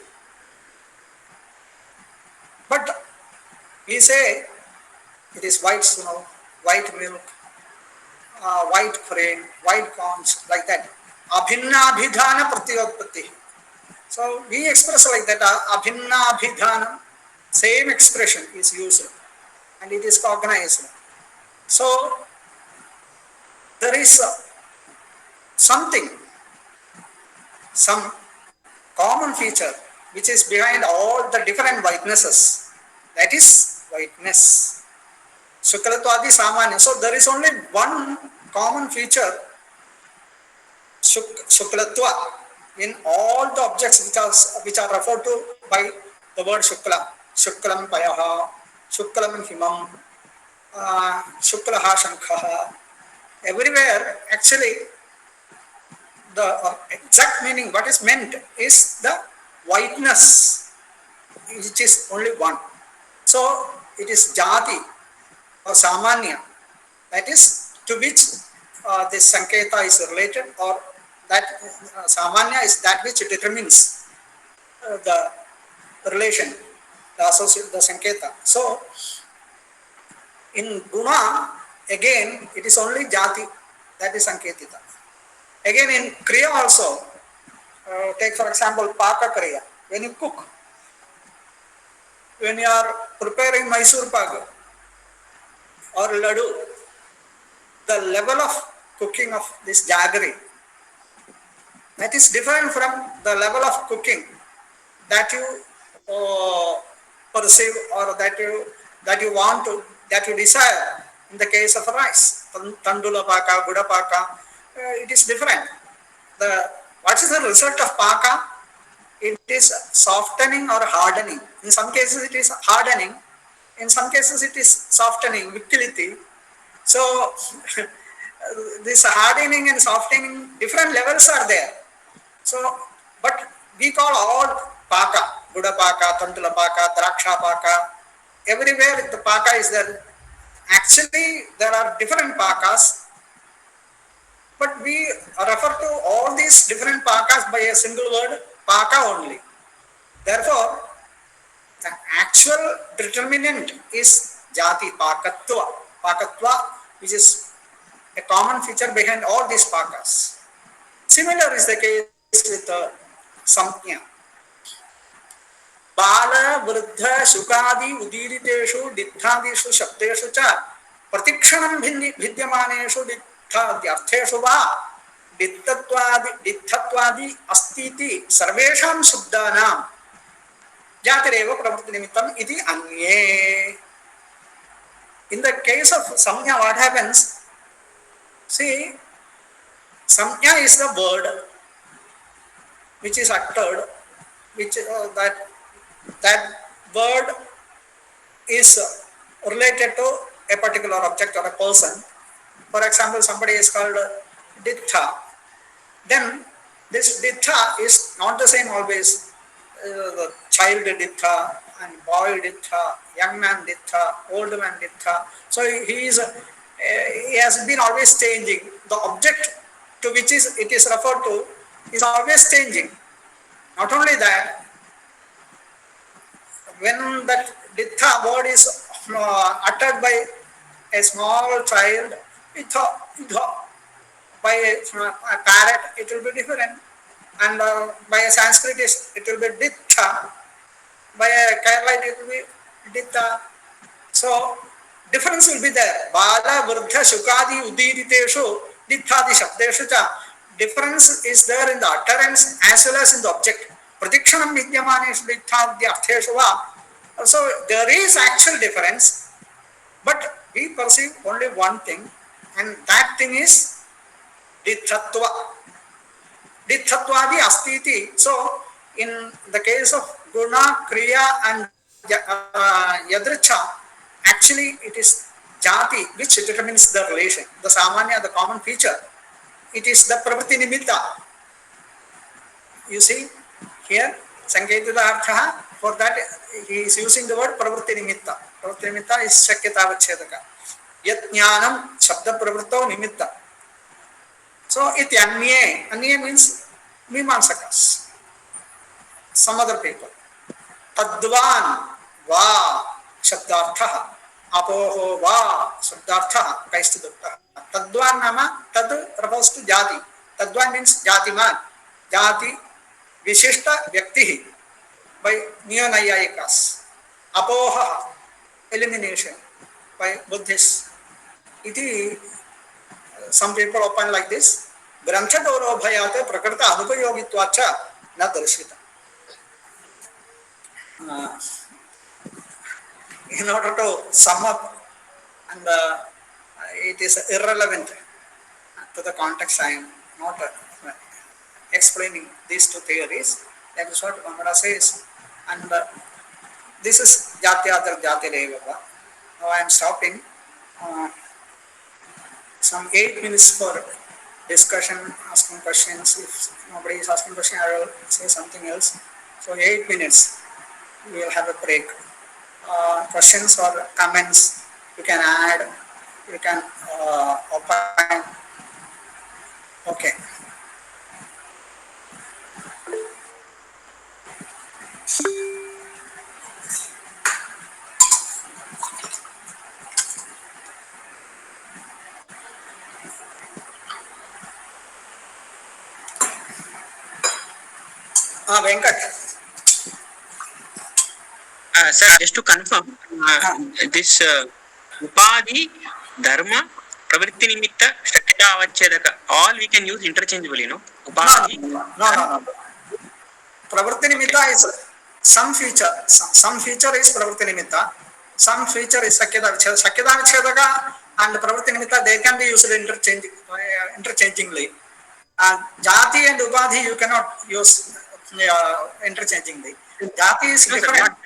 But we say it is white snow, white milk, white cream, white conch, like that. Abhinna abhidhana pratyotpatti. So we express like that. Abhinna abhidhana, same expression is used and it is cognized. So there is something some common feature which is behind all the different whitenesses. That is whiteness. Shuklatvadi Samanya. So there is only one common feature, Shuklatva, in all the objects which are referred to by the word Shukla. Shuklam Payaha, Shuklam Himam, Shuklaha Shankhaha. Everywhere, actually, the exact meaning, what is meant is the whiteness, which is only one. So it is Jati or Samanya, that is to which this Sanketa is related, or that Samanya is that which determines the relation, the associate, the Sanketa. So in Guna, again, it is only Jati, that is Sanketita. Again in Kriya also, take for example Paka Kriya. When you cook, when you are preparing Mysore Pak or Ladu, the level of cooking of this jaggery, that is different from the level of cooking that you perceive, or that you want to, that you desire in the case of rice. Tandula Paka, Guda Paka, it is different. What is the result of Paka? It is softening or hardening. In some cases it is hardening, in some cases it is softening, vikiliti. So this hardening and softening, different levels are there. So, but we call all Paka, Buddha Paka, Tantula Paka, Draksha Paka, everywhere the Paka is there. Actually, there are different Pakas, but we refer to all these different Pakas by a single word, Paka only. Therefore, the actual determinant is Jati, Pakatva, which is a common feature behind all these Pakas. Similar is the case with Samjna. Bala, Vruddha, Shukadi, Udiriteshu, Ditthadishu, Shabdeshu cha, Pratikshanam Vidyamaneshu, Ditthadhyartheshu va, Dittattvadi, Astiti, Sarvesham Subdanam, Jatireva Pravartinimittam iti Anye. In the case of Samjna, what happens? See, Samjna is the word which is uttered, which that word is related to a particular object or a person. For example, somebody is called Dittha. Then this Dittha is not the same always. Child Dittha and boy Dittha, young man Dittha, old man Dittha. So he has been always changing. The object to which it is referred to is always changing. Not only that, when that Dittha word is uttered by a small child, by a parrot, it will be different. And by a Sanskrit, it will be Dittha. By a Keralite, it will be Dittha. So, difference will be there. Bala, Vruddha, Shukadi, Udiriteshu, Ditthadi Shabdeshu cha. Difference is there in the utterance as well as in the object. Pradikshanam Vidyamaneshu Ditthadhyartheshu va. So, there is actual difference, but we perceive only one thing, and that thing is Dittatva. Dittattvadi Astiti. So, in the case of Guna, Kriya and Yadricha, actually it is Jati which determines the relation. The Samanya, the common feature. It is the Pravritti Nimitta. You see, here, Sanketita Artha, for that he is using the word Pravritti Nimitta. Pravritti Nimitta is Shakyata Vachedaka. Yat Jnanam Shabda Pravritto Nimitta. So, it Anye means Mimamsakas, some other people. Tadvan va Shabdartha, Apoho va Shabdartha, Kaistudutta. Tadvan nama, Tad refers to Jati. Tadvan means Jatiman. Jati Vishishta Vyaktihi by Neo-Nayayikas. Apoha, elimination by Buddhists. Iti, some people open like this. ग्रंथगौरवभयात् प्रकृत अनुपयोगित्वाच्च न दर्शितम्. In order to sum up, and it is irrelevant to the context, I am not explaining these two theories. That is what Vamana says. And this is Jatyadar Jatireva. Now I am stopping. Some 8 minutes for discussion, asking questions. If nobody is asking questions, I will say something else. So 8 minutes, we will have a break. Questions or comments, you can add, you can opine. Okay. Venkat. Sir, just to confirm, this Upadhi, Dharma, Pravritti Nimitta, Shakya Avachedaka, all we can use interchangeably, no? Upadhi. No. Pravritti Nimitta is some feature. Some feature is Pravritti Nimitta. Some feature is Sakyada Vichedaka. Sakyada Vichedaka and Pravritti Nimitta, they can be used interchangingly. Jati and Upadhi you cannot use interchangingly. Jati is different.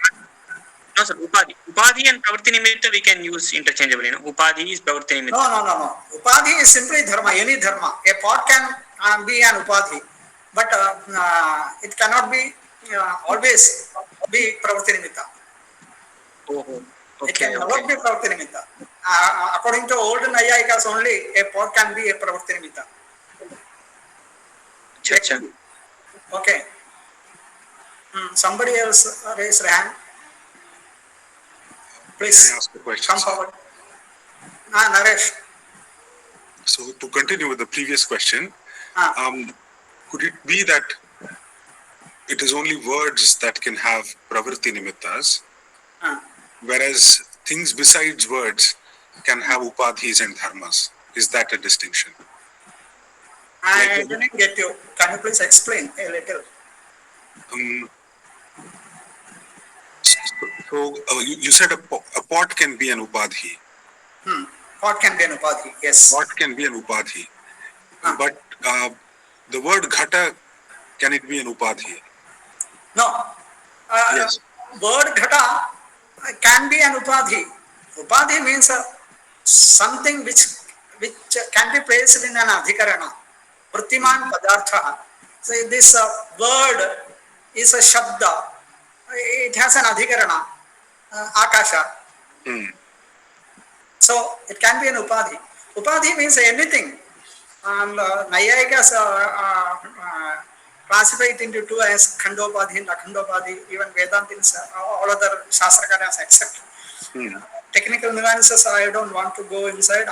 No, sir, Upadhi. Upadhi and Pravritti Nimitta we can use interchangeably, no? Upadhi is Pravritti Nimitta. No. Upadhi is simply dharma, any dharma. A pot can be an Upadhi, but it cannot be always be Pravritti Nimitta. Oh, it can never be Pravritti Nimitta. According to old Nayayikas only, a pot can be a Pravritti Nimitta. Okay. Somebody else raise their hand. Please ask a question, come forward. Naresh. So to continue with the previous question, could it be that it is only words that can have pravritti nimittas, whereas things besides words can have upadhis and dharmas? Is that a distinction? I didn't get you. Can you please explain a little? So you said a pot can be an upadhi. Pot can be an upadhi, yes. Pot can be an upadhi. But the word ghata, can it be an upadhi? No. Yes. Word ghata can be an upadhi. Upadhi means something which can be placed in an adhikarana. Prathiman padartha. So this word is a shabda. It has an adhikarana, akasha. So it can be an upadhi. Upadhi means anything. And Nayayikas classify it into two as Khandopadhi and Akhandopadhi. Even Vedantins, all other Shastrakaras accept. Technical nuances I don't want to go inside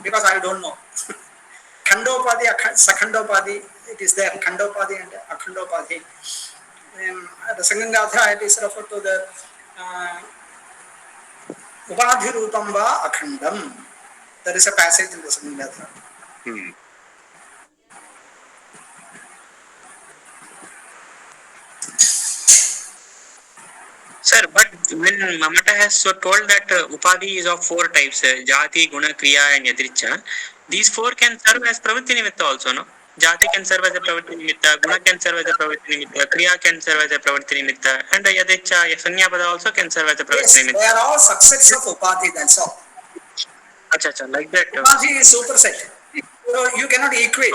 because I don't know. Khandopadhi, Sakhandopadhi, it is there. Khandopadhi and Akhandopadhi. In the Sangangatha, it is referred to the Upadhi Rupamba Akhandam. There is a passage in the Sangangatha. Sir, but when Mamata has so told that Upadhi is of 4 types, Jati, Guna, Kriya and Yadricha, these 4 can serve as Pravritti Nimitta also, no? Jati can serve as a Pravritti Nimitta, Guna can serve as a Pravritti Nimitta, Kriya can serve as a Pravritti Nimitta, and Yadricha, Sanyapada also can serve as a Pravritti Nimitta. Yes, they are all subsets of Upadhi, that's all. Acha, like that. Upadhi is superset. So you cannot equate.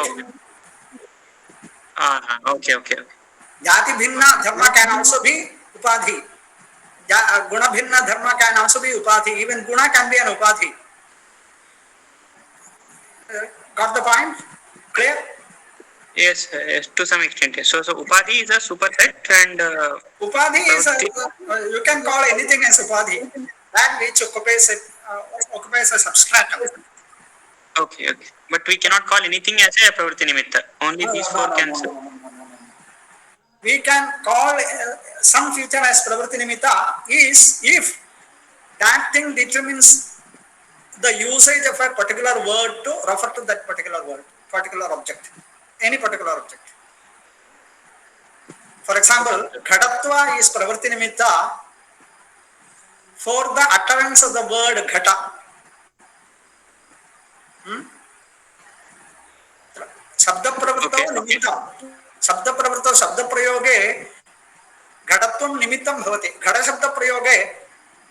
Okay. Jati bhinna dharma can also be Upadhi. Guna bhinna dharma can also be Upadhi. Even Guna can be an Upadhi. Got the point? Clear? Yes, to some extent. Yes. So Upadhi is a superset and Upadhi is you can call anything as Upadhi. That which occupies a substratum. Okay. But we cannot call anything as a Pravritti Nimitta. Only these 4 can serve. We can call some feature as Pravritti Nimitta is if that thing determines the usage of a particular word to refer to that particular word, particular object. any particular object. For example, Ghatatva is Pravarti Nimitta for the utterance of the word Ghata. Shabda Pravartau Nimittam. Shabda Pravartau Shabda Prayoge Ghatatvam Nimittam Bhavati. Ghata Shabda Prayoge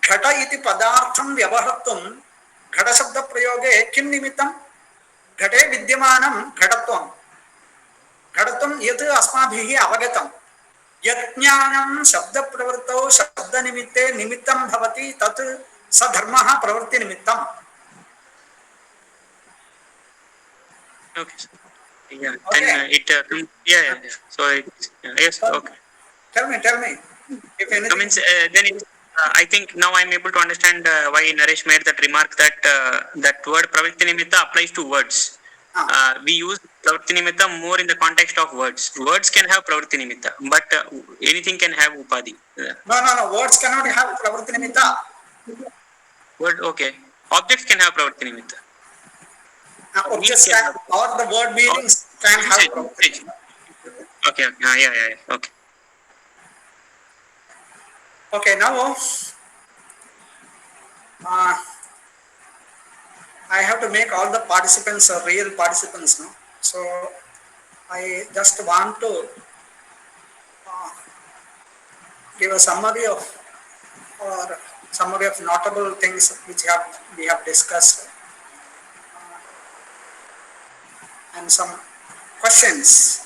Ghata iti Padartham Vyavahattum Ghata Shabda Prayoge Kim Nimittam Ghate Vidyamanam Ghatatvam. Ghatatvam Yat Asmabhihi Avagatam. यज्ञानं शब्द प्रवृत्तौ शब्द निमित्ते निमित्तं भवति तत् स धर्मः प्रवृत्ति निमित्तम्. Okay, sir. Yeah, then So yes, okay. Tell me, if anything. So means then I think now I'm able to understand why Naresh made that remark that that word pravritti nimitta applies to words. We use pravritti nimitta more in the context of words. Words can have pravritti nimitta, but anything can have upadhi. No. Words cannot have pravritti nimitta. Word, okay. Objects can have pravritti nimitta. Objects can, or the word meanings can have pravritti nimitta. Okay. Yeah. Okay. Okay, now I have to make all the participants real participants now. So I just want to give a summary of notable things which we have discussed and some questions.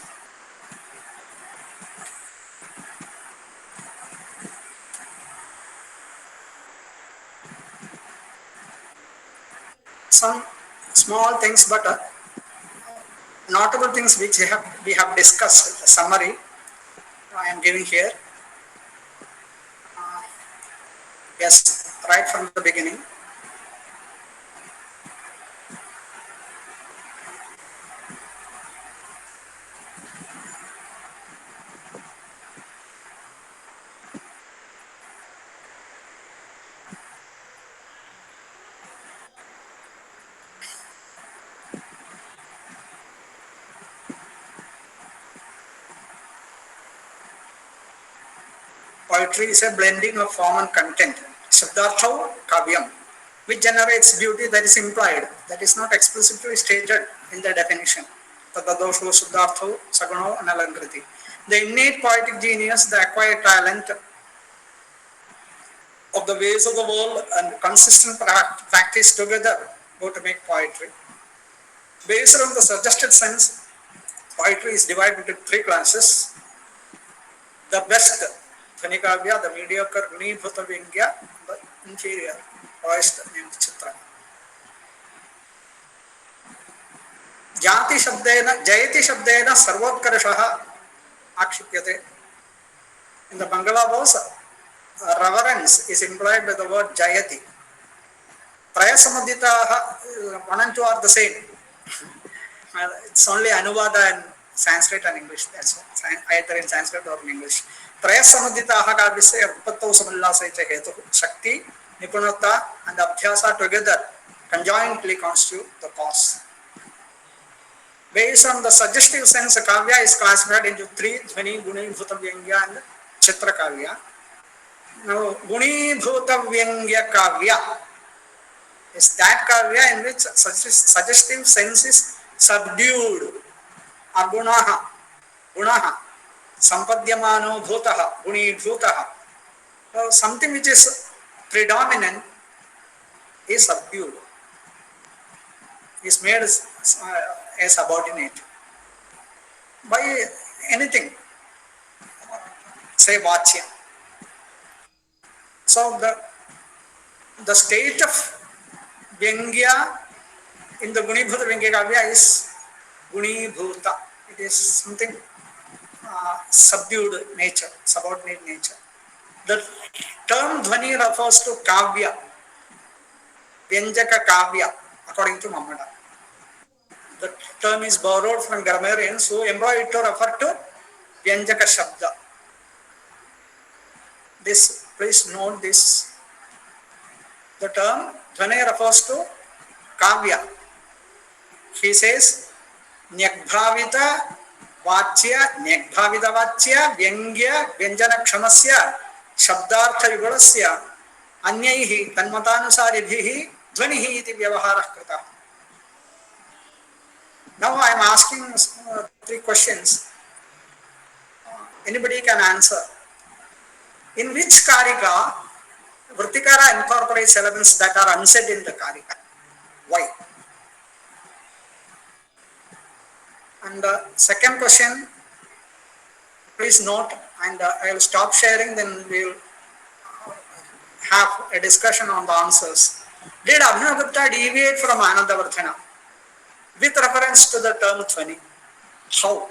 Some small things, but notable things which we have discussed. The summary I am giving here. Yes, right from the beginning. Poetry is a blending of form and content. Shabdarthau kavyam, which generates beauty that is implied, that is not explicitly stated in the definition. Tadadosho Shabdarthau Sagano Analankriti. The innate poetic genius, the acquired talent of the ways of the world and consistent practice together go to make poetry. Based on the suggested sense, poetry is divided into three classes. The best, Dhanikavya, the mediocre, Gunibhuta Vyangya, the inferior, lowest named Chitra. Jati Shabdena, Jayati Shabdena, Sarvotkarashaha Akshipyate. In the Bangala verse, reverence is implied by the word Jayati. Prayasamadhitaha, one and two are the same. It's only Anuvada in Sanskrit and English, that's either in Sanskrit or in English. Prayasamadhitaha Kavyasya Upattau Samallasaita Hetu. Shakti, Nipunata and Abhyasa together conjointly constitute the cause. Based on the suggestive sense, Kavya is classified into three: Dhvani, Guni, Bhuta Vyangya and Chitra Kavya. Now, Guni, Bhuta Vyangya Kavya is that Kavya in which suggestive sense is subdued. Agunaha, Gunaha, Sampadyamano Bhutaha, Guni Bhutaha. So, something which is predominant is subdued, is made as a subordinate by anything, say Vachya. So the state of Vyangya in the Gunibhuta Vyangya Kavya is Gunibhuta. It is something subdued nature, subordinate nature. The term Dhvani refers to Kavya, Vyanjaka Kavya, according to Mamada. The term is borrowed from grammarians who employ it to refer to Vyanjaka Shabda. This, please note this. The term Dhvani refers to Kavya. He says न्यग्भावित वाच्य न्यग्भावित वाच्य व्यंग्य व्यंजन क्षमस्य शब्दार्थ युगलस्य अन्यैः तन्मतानुसारिभिः ध्वनिः इति व्यवहारः कृतः. Now I am asking three questions. Anybody can answer. In which karika Vrittikara incorporates elements that are unsaid in the karika? Why? And second question, please note, and I will stop sharing, then we will have a discussion on the answers. Did Abhinavagupta deviate from Anandavardhana with reference to the term Dhvani? How?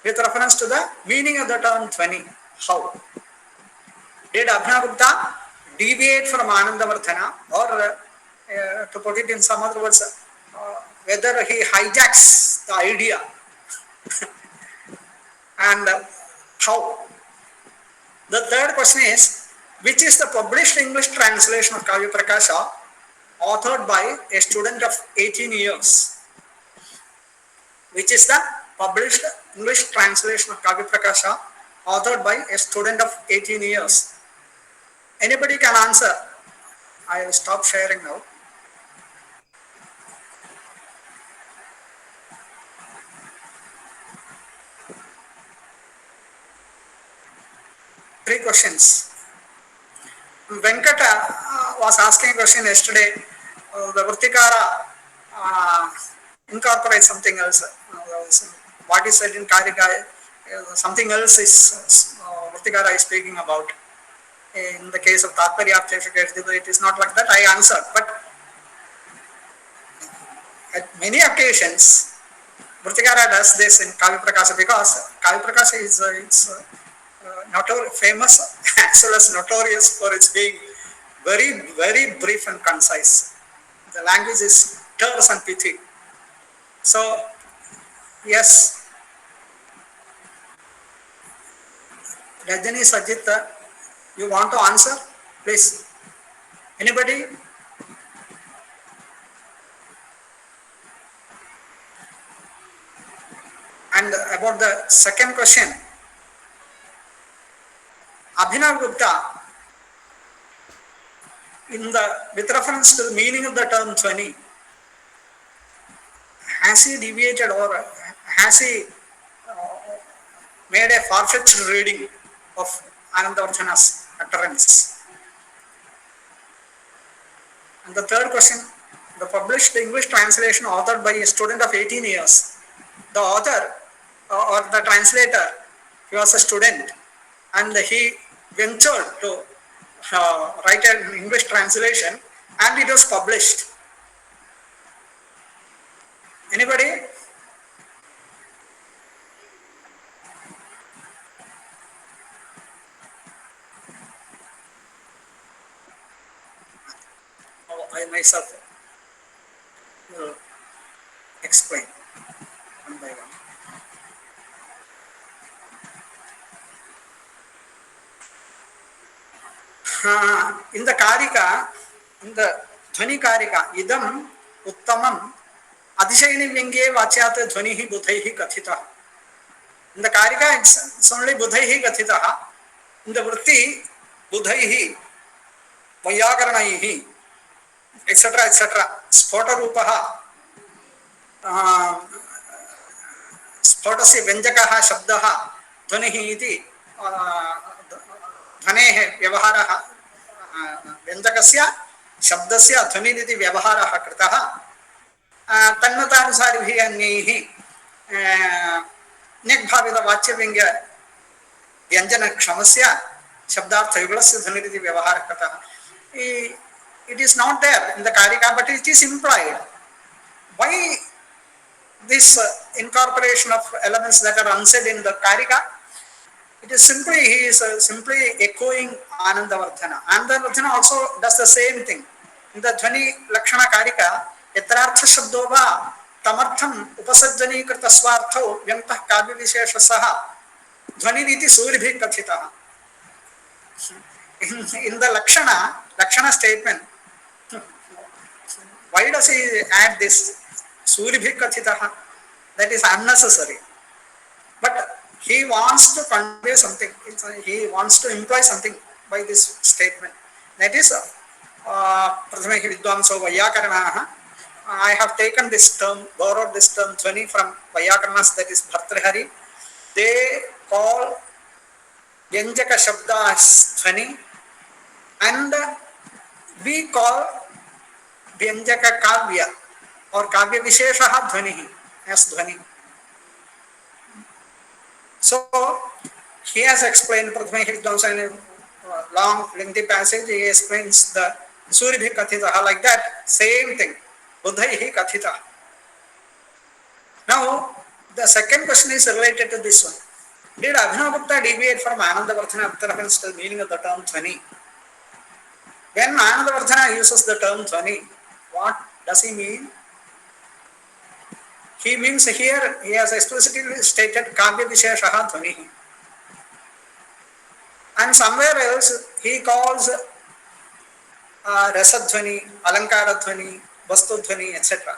With reference to the meaning of the term Dhvani, how? Did Abhinavagupta deviate from Anandavardhana, or to put it in some other words, whether he hijacks the idea and how? The third question is, which is the published English translation of Kavya Prakasha authored by a student of 18 years? Which is the published English translation of Kavya Prakasha authored by a student of 18 years? Anybody can answer. I will stop sharing now. Three questions. Venkata was asking a question yesterday. The Vrittikara incorporates something else. What is said in Karika, something else is Vrittikara is speaking about. In the case of Tatparyartheshu, it is not like that. I answered. But at many occasions, Vrittikara does this in Kavya Prakasha because Kavya Prakasha is famous as well as notorious for its being very, very brief and concise. The language is terse and pithy. So, yes, Rajani Sajit, you want to answer? Please. Anybody? And about the second question, Abhinavagupta, with reference to the meaning of the term Dhvani, has he deviated or has he made a far-fetched reading of Anandavardhana's utterance? And the third question, the published English translation authored by a student of 18 years. The author or the translator, he was a student and he ventured to write an English translation and it was published. Anybody? Oh, I myself will explain one by one. In the Karika, in the Dhvani Karika, idam uttamam adishayini vyangye vachyat dhvanihi budhaihi kathita. In the Karika, it's only budhaihi kathita. In the Vritti, budhaihi, vayakaranaihi, etc., etc. Spota rupaha, स्फोटस्य व्यञ्जकः शब्दः ध्वनिः इति ध्वनेः व्यवहारः व्यञ्जकस्य शब्दस्य ध्वनिरिति व्यवहारः कृतः तन्मतानुसारिभिः अन्यैः न्यग्भावितवाच्यव्यङ्ग्य व्यञ्जनक्षमस्य शब्दार्थयुगलस्य ध्वनिरिति व्यवहारः कृतः. It is not there in the Karika, but it is implied. Why this incorporation of elements that are unsaid in the Karika? It is simply, he is simply echoing Anandavardhana. Anandavardhana also does the same thing. In the Dhvani Lakshana Karika, yatrartha shabdo va tamartham upasajjani krita swartho vyantah kavya visheshasaha dhvani riti suribhi kathitaha. In the Lakshana statement, why does he add this suribhi kathitaha? that is unnecessary. But he wants to convey something, he wants to imply something by this statement. That is, Prathamehi Vidwanso Vayyakaranaha. I have taken this term, borrowed this term Dhvani from Vayyakaranas, that is Bhartrihari. They call Vyanjaka Shabda as Dhvani, and we call Vyanjaka Kavya or Kavya Visheshaha Dhvanihi as Dhvani. So, he has explained, Prathamehi Vidwansa, in a long, lengthy passage, he explains the Suribhi Kathitaha like that, same thing, Buddhaihi Kathitaha. Now, the second question is related to this one. Did Abhinavagupta deviate from Anandavardhana with reference to the meaning of the term Dhvani? When Anandavardhana uses the term Dhvani, what does he mean? He means here, he has explicitly stated Kavya Visheshaha Dhvanihi. And somewhere else, he calls Rasadhvani, Alankaradhvani, Vastudhvani, etc.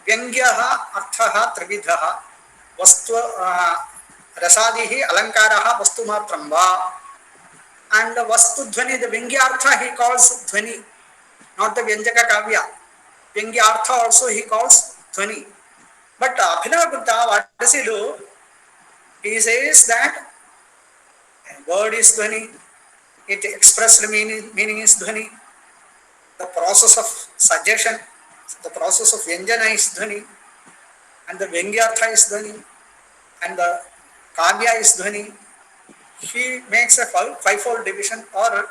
Vyangyaha, Arthaha, Trividhaha, Vastu, Rasadihi, Alankaraha, Vastumatram va. And the Vastudhvani, the Vyangyartha, he calls Dhvani, not the Vyanjaka Kavya. Vyangyartha also he calls Dhvani. But Abhinavagupta, what does he do? He says that a word is Dhvani, it expressed meaning is Dhvani, the process of suggestion, the process of Vyanjana is Dhvani, and the Vyangyartha is Dhvani, and the Kavya is Dhvani. He makes a fivefold division, or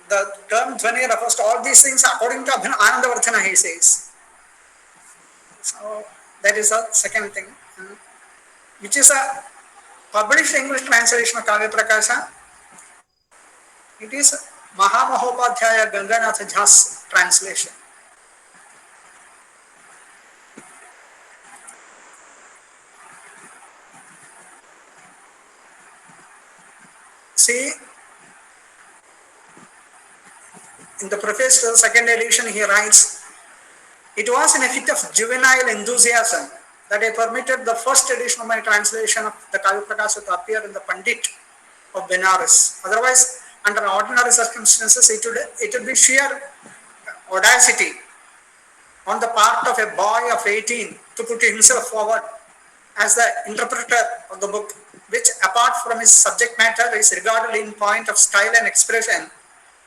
the term Dhvani refers to all these things according to Anandavardhana, he says. So, that is the second thing, which is a published English translation of Kavya Prakasha. It is Mahamahopadhyaya Ganganath Jha's translation. See, in the preface to the second edition, he writes, "It was in a fit of juvenile enthusiasm that I permitted the first edition of my translation of the Kavya Prakasha to appear in the Pandit of Benares. Otherwise, under ordinary circumstances, it would be sheer audacity on the part of a boy of 18 to put himself forward as the interpreter of the book, which apart from its subject matter is regarded in point of style and expression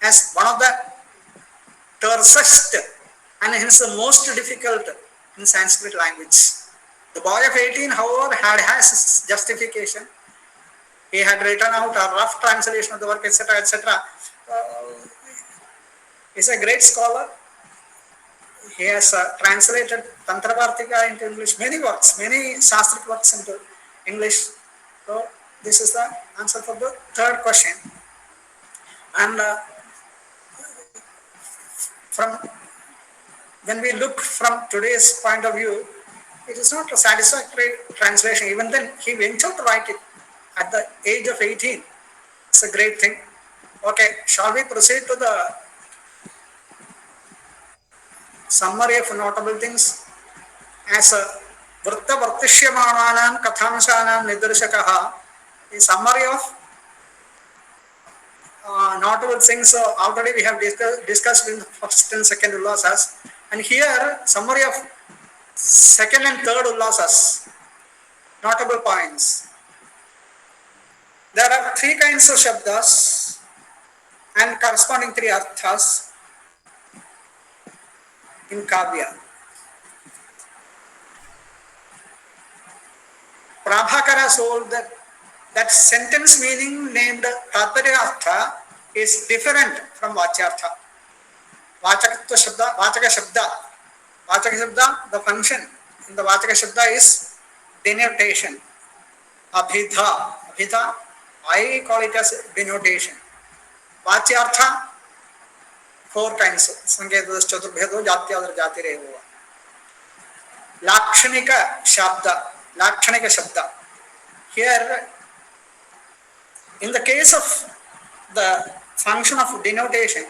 as one of the tersest and hence the most difficult in Sanskrit language. The boy of 18, however, had his justification. He had written out a rough translation of the work, etc., etc. He's a great scholar. He has translated Tantravartika into English, many works, many Shastric works into English. So, this is the answer for the third question. And when we look from today's point of view, it is not a satisfactory translation. Even then, he ventured to write it at the age of 18. It's a great thing. Okay, shall we proceed to the summary of notable things? As a Vritta Vartishyamanam Kathamsanam Nidarshakaha, a summary of notable things already we have discussed in the first and second ullasas, and here summary of second and third ullasas, notable points. There are three kinds of shabdas and corresponding three arthas in Kavya. Prabhakara told that sentence meaning named Tattparya Artha is different from Vachyartha. Vachakatva Shabda, Vachaka Shabda. Vachaka Shabda, the function in the Vachaka Shabda is denotation. Abhidha. Abhidha, I call it as denotation. Vachyartha, four kinds. Sanketas Chaturbhedo, Jatyadra Jatirevo. Lakshanika Shabda. Lakshanika Shabda. Here, in the case of the function of denotation,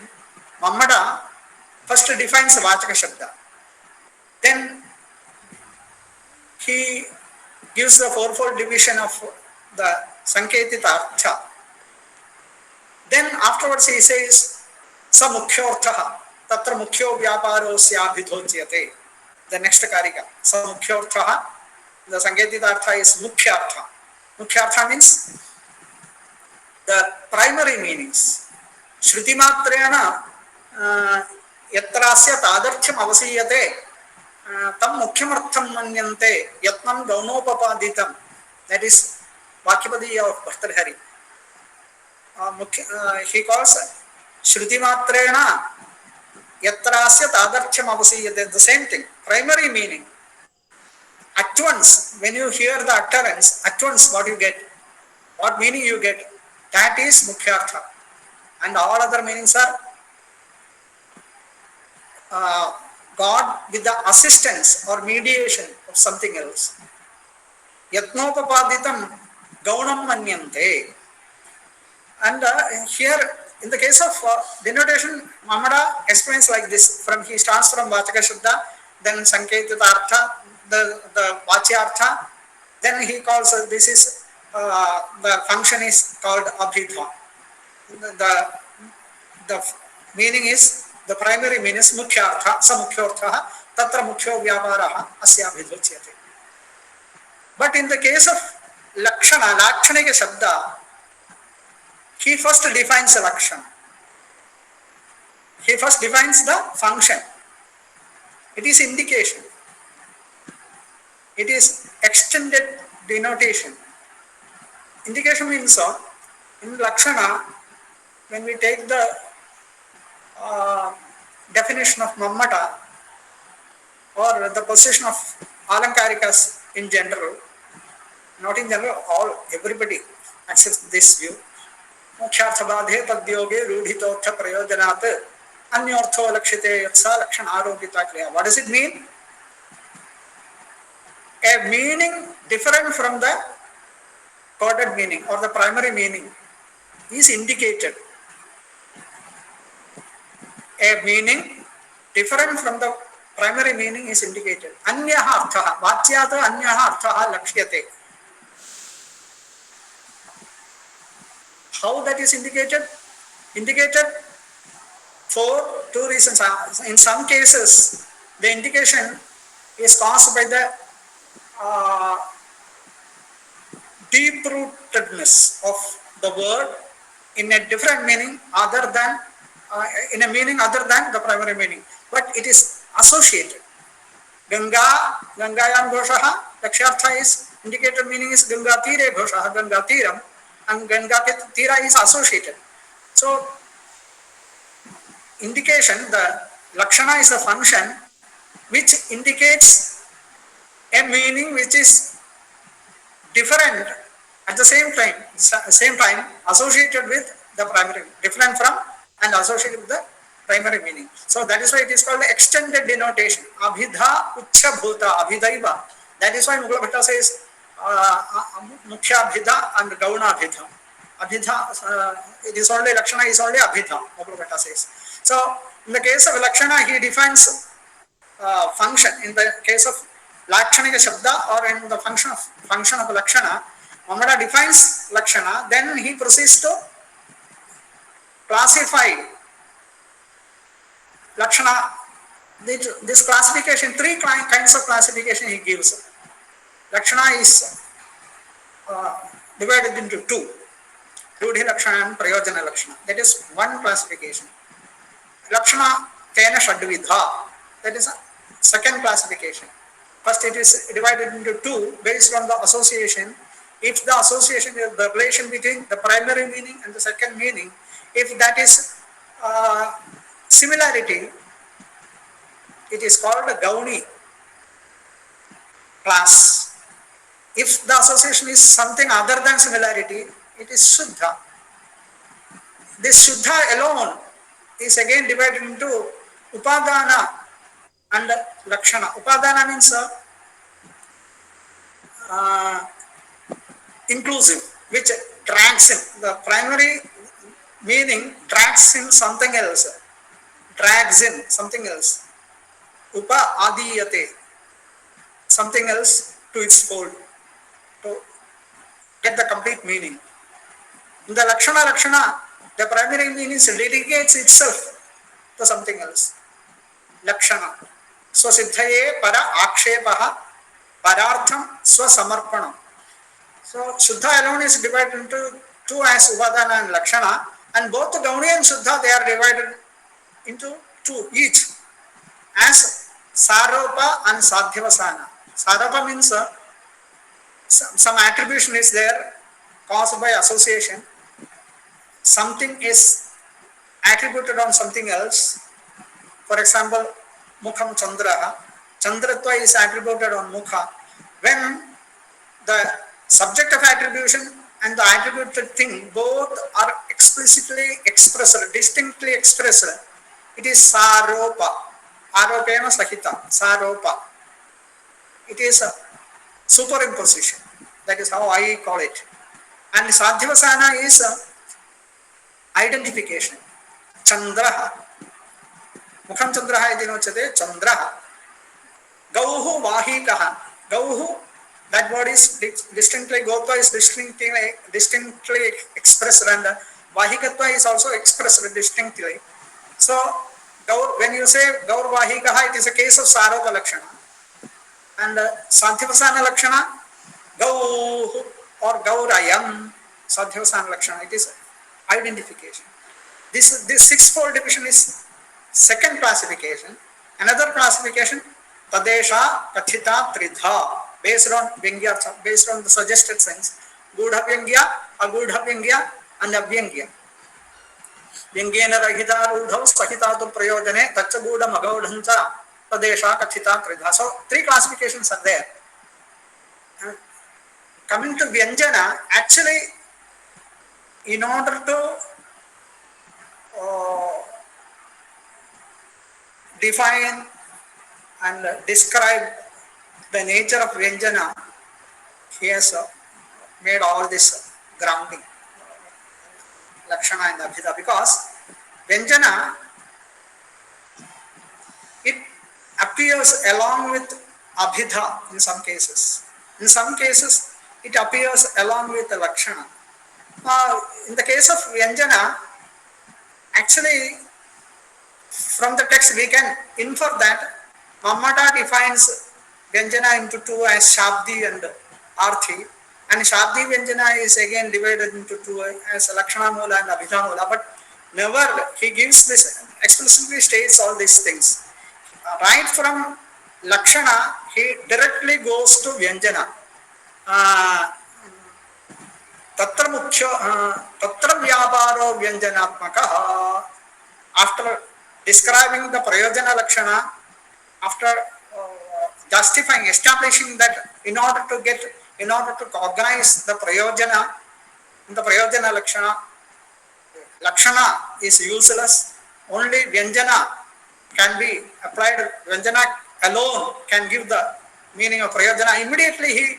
Mammada first defines the Vachaka Shabda. Then he gives the fourfold division of the Sanketita Artha. Then afterwards he says, Sa Mukhyorthaha, Tatra Mukhyo Vyaparo Syabhidhotyate. The next Karika, Sa Mukhyorthaha, the Sanketita Artha is Mukhyartha. Mukhyartha means the primary meanings. Shruti-matrena yatrasya tadarthyam avasiyate tam mukhyam manyante yatnam gaunopapaditam. That is Vakyapadiya of Bhartrhari. He calls Shruti-matrena yatrasya tadarthyam avasiyate. The same thing, primary meaning. At once, when you hear the utterance, at once what you get, what meaning you get, that is Mukhyartha. And all other meanings are God with the assistance or mediation of something else. Yatnopapaditam gaunam manyante. And here, in the case of denotation, Mamada explains like this. He starts from Vachaka Shuddha, then Sanketita Artha, the Vachyartha, then he calls this is the function is called Abhidha. The meaning is, the primary meaning is Mukhyartha, Sa Mukhyorthaha, Tatra Mukhyo Vyaparaha, Asya Abhidhochyate. But in the case of Lakshana, Lakshanika Shabda, he first defines a Lakshana. He first defines the function. It is indication. It is extended denotation. Indication means in Lakshana, when we take the definition of Mammata or the position of Alankarikas in general, not in general, everybody accepts this view. Moksharthabadhe tadyoge rudhitotha prayojanat anyortho lakshite yatsa lakshana aropita kriya. What does it mean? A meaning different from the coded meaning or the primary meaning is indicated. A meaning different from the primary meaning is indicated. Anyaha arthaha, vachyata anyaha arthaha lakshyate. How that is indicated? Indicated for two reasons. In some cases, the indication is caused by the deep-rootedness of the word in a different meaning other than in a meaning other than the primary meaning, but it is associated. Ganga, Gangayam Ghoshaha, Lakshyartha is indicated meaning is Ganga Tire Ghoshaha, Ganga Tiram, and Ganga Tira is associated. So, indication, the Lakshana is a function which indicates a meaning which is different at the same time associated with the primary, different from and associated with the primary meaning. So that is why it is called extended denotation. Abhidha Ucha Bhuta Abhidaiva. That is why Mugla Bhatta says Mukhya Abhidha and Gauna Abhidha. Abhidha, it is only Lakshana is only Abhidha, Mugla Bhatta says. So in the case of Lakshana, he defines function. In the case of Lakshanika Shabda or in the function of Lakshana, Mamada defines Lakshana, then he proceeds to classify Lakshana. This classification, three kinds of classification he gives. Lakshana is divided into two. Rudhi Lakshana and Prayojana Lakshana. That is one classification. Lakshana Kena Shadvidha. That is a second classification. First, it is divided into two based on the association. If the association is the relation between the primary meaning and the second meaning, if that is similarity, it is called a Gauni class. If the association is something other than similarity, it is Shuddha. This Shuddha alone is again divided into Upadana and Lakshana. Upadana means inclusive, which drags in. The primary meaning drags in something else. Drags in something else. Upa adiyate, something else to its fold. get the complete meaning. In the Lakshana, the primary meaning dedicates itself to something else. Lakshana. Swasiddhaye para akshepaha parartham swasamarpanam. So Shuddha alone is divided into two as Upadana and Lakshana, and both Gauni and Shuddha they are divided into two each as Saropa and Sadhyavasana. Saropa means some attribution is there caused by association. Something is attributed on something else. For example, Mukham Chandra. Chandratva is attributed on Mukha. When the subject of attribution and the attributed thing both are explicitly expressed, distinctly expressed, it is Saropa. Aropena Sahita. Saropa. It is a superimposition. That is how I call it. And Sadhyavasana is identification. Chandraha. Mukham Chandraha idinochyate Chandraha. Gauhu Vahikaha. Gauhu, that word is distinctly, Gotva is distinctly expressed, and Vahikatva is also expressed distinctly. So, when you say Gaur Vahikaha, it is a case of Saropa Lakshana. And Sadhyavasana Lakshana, Gauhu or Gaurayam, Sadhyavasana Lakshana, it is identification. This sixfold division is second classification. Another classification, Tadesha Kathita Tridha, based on Vyangya, based on the suggested sense. Gudha Vyangya, Agudha Vyangya, and Avyangya. Vyangena Rahita Rudhav Sahitatu Prayojane, Tacha Gudha Magaudhancha, Tadesha Kathita Tridha. So, three classifications are there. Coming to Vyanjana, actually, in order to define and describe the nature of Vyanjana, he has made all this grounding, Lakshana and Abhidha, because Vyanjana, it appears along with Abhidha in some cases. In some cases, it appears along with the Lakshana. In the case of Vyanjana, actually, from the text we can infer that Mammata defines Vyanjana into two as Shabdi and Arthi, and Shabdi Vyanjana is again divided into two as Lakshana Mula and Abhidha Mula, but never he gives this, explicitly states all these things. Right from Lakshana, he directly goes to Vyanjana. Tatra Vyaparo Vyanjanatmakaha. After describing the Prayojana Lakshana, after justifying, establishing that in order to cognize the Prayojana, in the Prayojana Lakshana is useless. Only Vyanjana can be applied. Vyanjana alone can give the meaning of Prayojana. Immediately he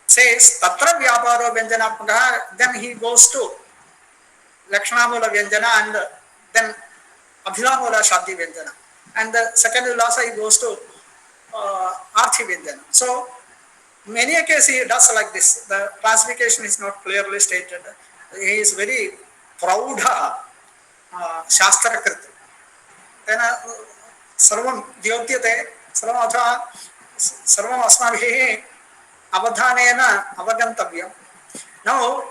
says Tatra Vyaparo Vyanjanatmakaha, then he goes to Lakshana Mula Vyanjana and then Abhidha Mula Shabdi Vyanjana. And the second Ulasa he goes to Arthi Vyanjana. So, many a case he does like this. The classification is not clearly stated. He is very Praudha Shastra Kriti. Then Sarvam Dyotyate, Sarvam Atha, Sarvam Asmabhihi Avadhanena Avagantavyam. Now,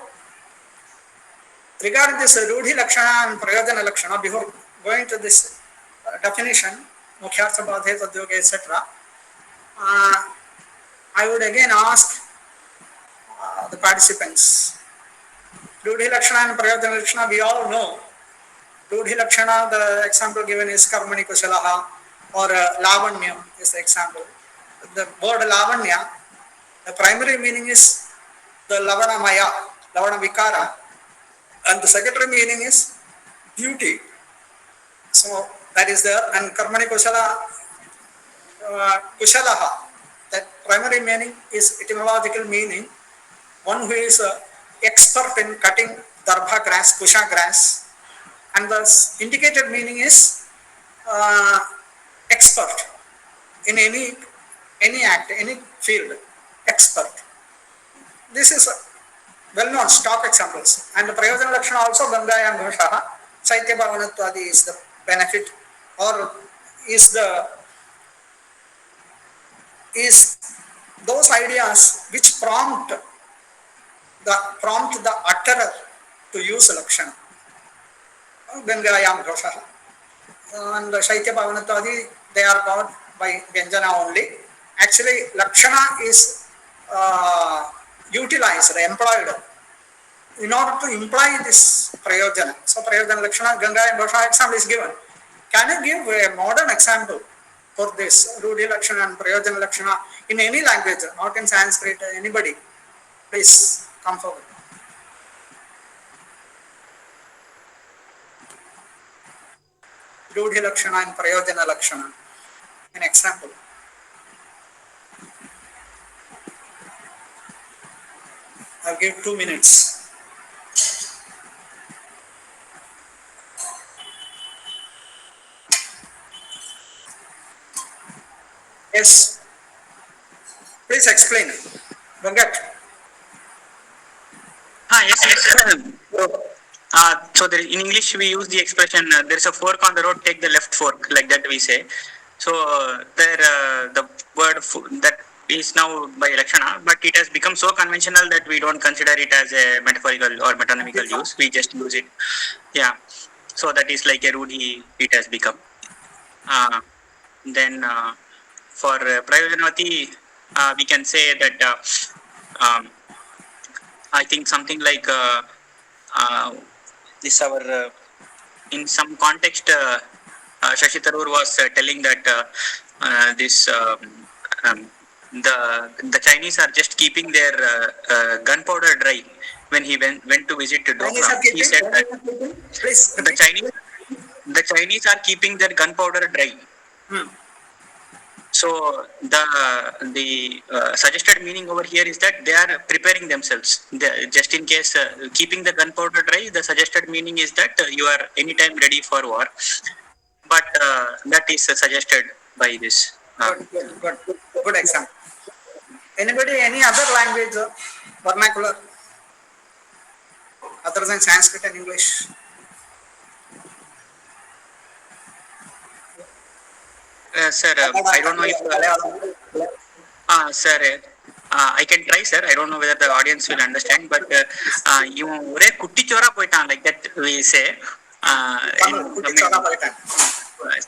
regarding this Rudhi Lakshana and Prayojana Lakshana, before going to this definition, Mukhyartha Badhe Tadyoga, etc., I would again ask the participants. Rudhi Lakshana and Prayojana Lakshana, we all know. Rudhi Lakshana, the example given is Karmani Kushalaha or Lavanyam is the example. The word Lavanya, the primary meaning is the Lavana Maya, Lavana Vikara, and the secondary meaning is beauty. So that is there. And Karmani Kushala, Kushalaha, that primary meaning is etymological meaning, one who is expert in cutting darbha grass, kusha grass, and the indicated meaning is expert in any act, any field, expert. This is well-known stock examples. And Prayojana Lakshana also Gangayam Ghoshaha, Saitya Bhavanatwadi is the benefit or is those ideas which prompt the utterer to use Lakshana. Gangayam Ghoshaha. And Shaitya Bhavanatwadi, they are powered by Vyanjana only. Actually, Lakshana is utilized, employed in order to imply this Prayojana. So, Prayojana Lakshana, Gangayam Ghoshaha example is given. Can you give a modern example for this Rudhi Lakshana and Prayojana Lakshana in any language, not in Sanskrit, anybody? Please come forward. Rudhi Lakshana and Prayojana Lakshana. An example. I'll give 2 minutes. Yes. Please explain. Venkat. Yes. So there, in English we use the expression there is a fork on the road, take the left fork, like that we say. So there the word that is now by Lakshana, but it has become so conventional that we don't consider it as a metaphorical or metonymical use. We just use it. Yeah. So that is like a Rudhi it has become. Then for Prayojanavati, we can say that I think something like this our in some context Shashi Tharoor was telling that this the Chinese are just keeping their gunpowder dry when he went to visit Doklam. He said that the Chinese are keeping their gunpowder dry. So the suggested meaning over here is that they are preparing themselves. Just in case keeping the gunpowder dry, the suggested meaning is that you are anytime ready for war. But that is suggested by this. Good example. Anybody, any other language, vernacular, other than Sanskrit and English? Sir, I don't know if sir, I can try, sir. I don't know whether the audience will understand, but you kutti chora poitan, like that we say.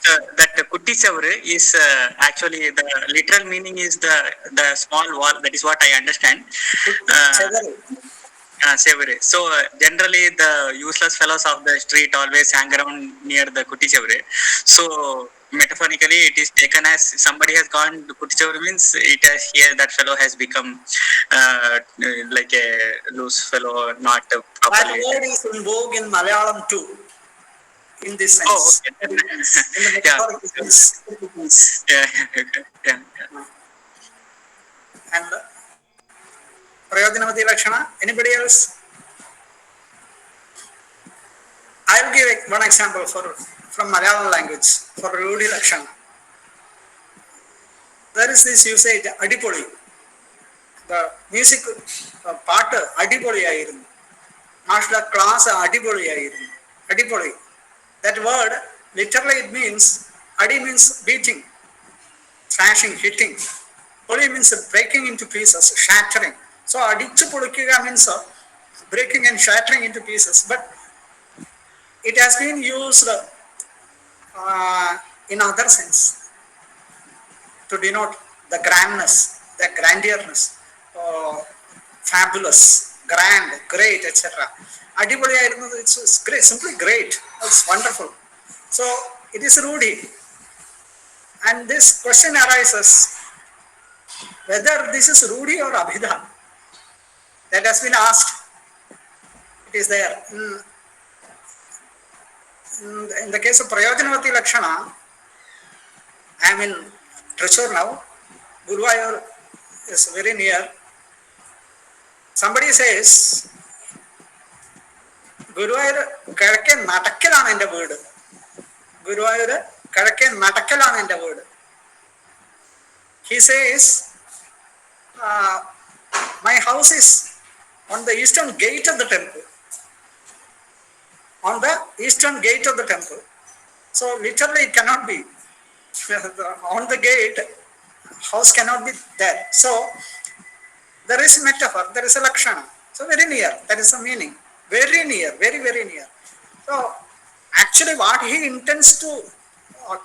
So that kutti chavru is actually the literal meaning is the small wall. That is what I understand. So generally the useless fellows of the street always hang around near the kutti chavru. So metaphorically it is taken as somebody has gone to kutti chavru means it has here that fellow has become like a loose fellow, not properly. That word is in vogue in Malayalam too. In this sense. Oh, okay. In the metaphorical sense. Yeah. And Prayojanavati Lakshana, anybody else? I'll give one example from Malayalam language for Rudhi Lakshana. There is this usage, Adipoli. The music part, Adipoli ayirunnu. Master class, Adipoli ayirunnu. Adipoli. That word, literally it means, Adi means beating, smashing, hitting. Poli means breaking into pieces, shattering. So Adichu Pulukkiga means breaking and shattering into pieces. But it has been used in other sense to denote the grandness, the grandiousness, fabulous, grand, great, etc. Adipoli, it's great, simply great. It's wonderful. So it is Rudhi. And this question arises whether this is Rudhi or Abhidha. That has been asked. It is there. In the case of Prayojanavati Lakshana, I am in Tricur now. Guruvayur is very near. Somebody says, Guruvayur Kadakke Natakkalana ende word. Guruvayur Kadakke Natakkalana ende word. He says, my house is on the eastern gate of the temple. On the eastern gate of the temple. So literally it cannot be. On the gate, house cannot be there. So there is a metaphor, there is a lakshana. So very near, that is the meaning. Very near, very, very near. So actually what he intends to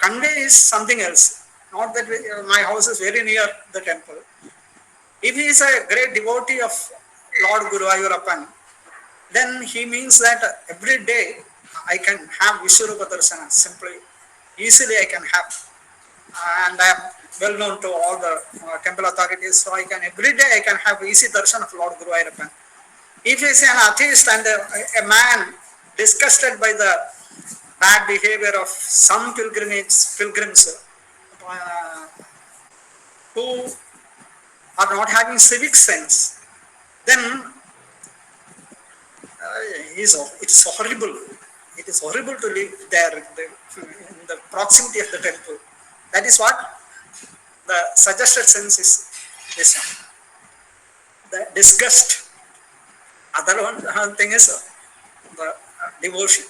convey is something else. Not that my house is very near the temple. If he is a great devotee of Lord Guru Ayurappan, then he means that every day I can have Vishwarupa Darsana, simply, easily I can have. And I am well known to all the temple authorities, so I can, every day I can have easy darshan of Lord Guru Ayurappan. If he is an atheist and a man disgusted by the bad behavior of some pilgrims who are not having civic sense, then it's horrible. It is horrible to live there in the proximity of the temple. That is what the suggested sense is this one. The disgust. Other one thing is the devotion.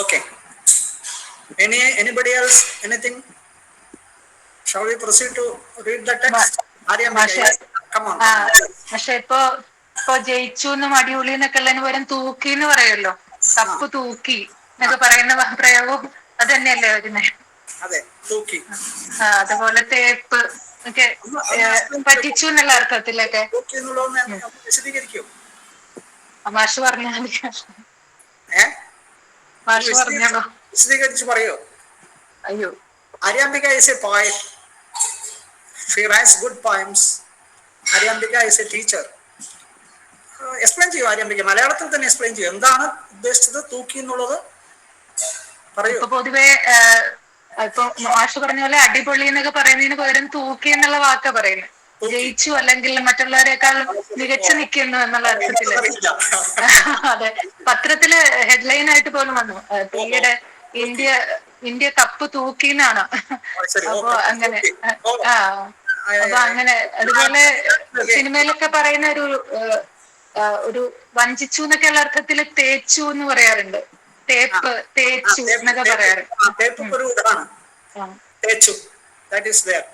Okay. Anybody else? Anything? Shall we proceed to read the text? Come on. പക്ഷെ ഇപ്പൊ ജയിച്ചു എന്നും അടിപൊളി എന്നൊക്കെ ഉള്ളതിന് പകരം തൂക്കി എന്ന് പറയുമല്ലോ, കപ്പ് തൂക്കി എന്നൊക്കെ പറയുന്ന പ്രയോഗം അത് തന്നെയല്ലേ വരുന്നേ? അതെ, തൂക്കി. അതുപോലെ തേപ്പ് ഒക്കെ പറ്റിച്ചു എന്നുള്ള അർത്ഥത്തിലൊക്കെ മാഷ് പറഞ്ഞാൽ വിശദീകരിച്ച് പറയോ? അയ്യോ, Aryambika is a poet. She writes good poems. Aryambika is a teacher. Explain ചെയ്യൂ ആര്യംബിക, മലയാളത്തിൽ തന്നെ എക്സ്പ്ലെയിൻ ചെയ്യൂ. എന്താണ് ഉദ്ദേശിച്ചത് തൂക്കി എന്നുള്ളത് പറയൂ. ഇപ്പൊ പൊതുവെ ഇപ്പൊ മാഷ് പറഞ്ഞ പോലെ അടിപൊളി എന്നൊക്കെ പറയുന്നതിന് പകരം തൂക്കി എന്നുള്ള വാക്കാ പറയുന്നത്. ജയിച്ചു അല്ലെങ്കിൽ മറ്റുള്ളവരെക്കാൾ മികച്ചു നിൽക്കുന്നു എന്നുള്ള അർത്ഥത്തില്. അതെ, പത്രത്തില് ഹെഡ്ലൈൻ ആയിട്ട് പോലും വന്നു, ഈയിടെ ഇന്ത്യ കപ്പ് തൂക്കിന്നാണ്. അപ്പൊ അങ്ങനെ അപ്പൊ അങ്ങനെ അതുപോലെ സിനിമയിലൊക്കെ പറയുന്ന ഒരു വഞ്ചിച്ചു എന്നൊക്കെയുള്ള അർത്ഥത്തില് തേച്ചു എന്ന് പറയാറുണ്ട്. തേപ്പ്, തേച്ചു എന്നൊക്കെ പറയാറ്. തേച്ചു, that is there.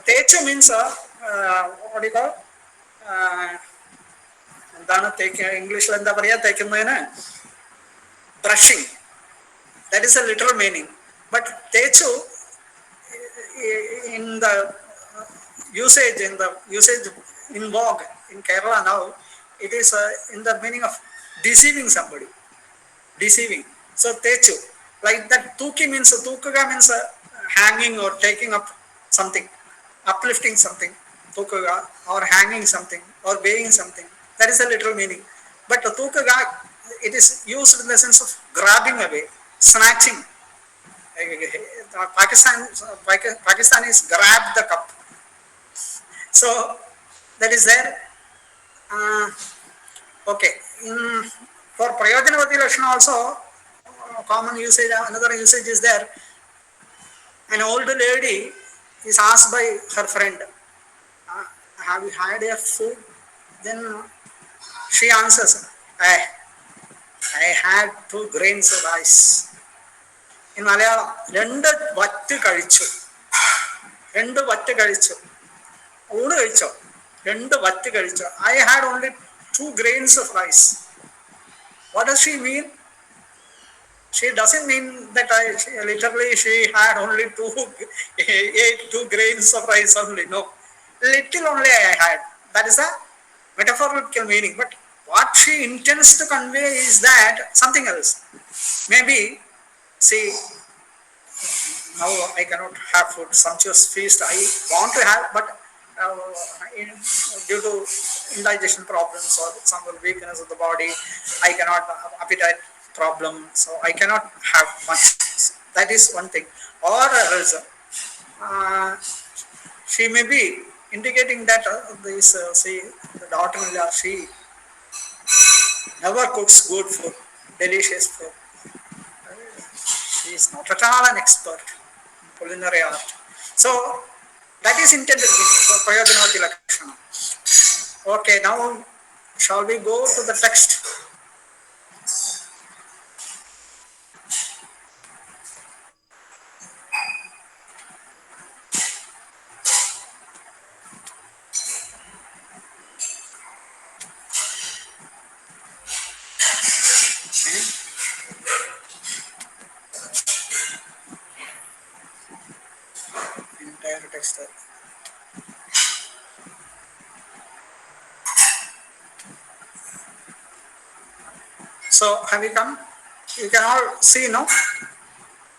തേച്ചു means what do you call? എന്താണ് ഇംഗ്ലീഷിൽ എന്താ പറയാ തേക്കുന്നതിന്? Brushing. That is a literal meaning. But techu in the usage in vogue in Kerala now, it is in the meaning of deceiving somebody. Deceiving. So techu, like that tuki means, tukuga means hanging or taking up something, uplifting something, tukuga, or hanging something or weighing something. That is a literal meaning. But tukuga, it is used in the sense of grabbing away, snatching. Pakistanis grab the cup. So that is there. Okay. For Prayojanavati Lakshana also, common usage, another usage is there. An old lady is asked by her friend, have you had a food? Then she answers, I had 2 grains of rice. In Malayalam, 2 വറ്റ് കഴിച്ചു. 2 വറ്റ് കഴിച്ചു. ഊണ് കഴിച്ചോ? 2 വറ്റ് കഴിച്ചു. I had only 2 grains of rice. What does she mean? She doesn't mean that literally she had only 2 grains of rice only. No. Little only I had. That is a metaphorical meaning. But what she intends to convey is that something else. Maybe, see, now I cannot have food, sumptuous feast I want to have, but due to indigestion problems or some weakness of the body, I cannot, appetite problem, so I cannot have much. That is one thing. Or else, she may be indicating that see, the daughter-in-law, she never cooks good food, delicious food. She is not at all an expert in culinary art. So that is intended for Prayojanavati Lakshana. Okay, now Shall we go to the text? Entire text. So have you come? You can all see, no?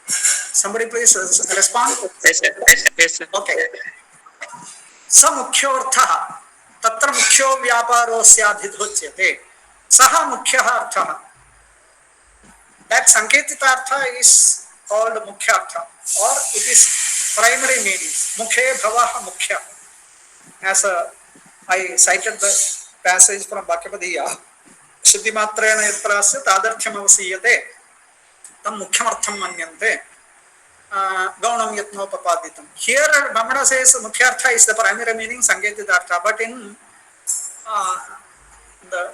Somebody please respond. Yes, sir. Yes, sir. Okay. स मुख्योऽर्थः तत्र मुख्यो व्यापारो स्यादिधोच्यते सः मुख्यः अर्थः. That sanketitartha is called mukhyartha, or it is primary meaning. Mukhe bhavah mukhya. As I cited the passage from Bhakyapadiyya, Shuddhimatrena yatrasya tadarthyam avasiyate tam mukhyartham manyante gaunam yatnopapaditam. Here Bhamana says mukhyartha is the primary meaning, sanketitartha, but in the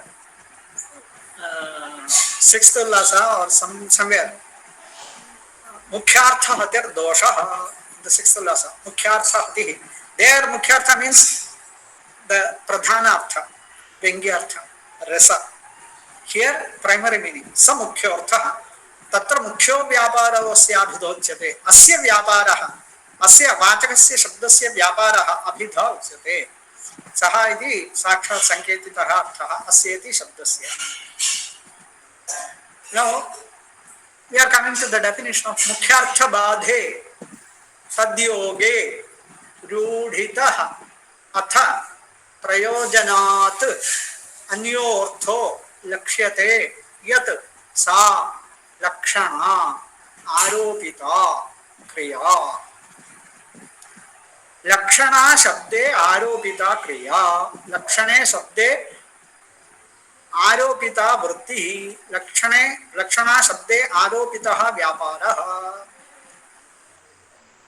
sixth lasa or somewhere mukhyartha hatir dosha, the sixth lasa mukhyartha hati, there mukhyartha means the pradhana artha, vyangyartha, rasa. Here primary meaning sa mukhyortha tatra mukhyo vyaparo syabhidochyate asya vyaparaha asya vachakasya shabdasya vyaparaha abhidha uच्यते saha iti sakshat sanketitah arthah asya iti shabdasya. Now we are coming to the definition of mukhyartha badhe tadyoge rudhitah atha prayojanat अन्योर्थो लक्ष्यते यत् सा लक्षणा आरोपिता क्रिया. लक्षणा शब्दे आरोपिता क्रिया, लक्षणे शब्दे आरोपिता वृत्ति, लक्षणे लक्षणा शब्दे आरोपितः व्यापारः.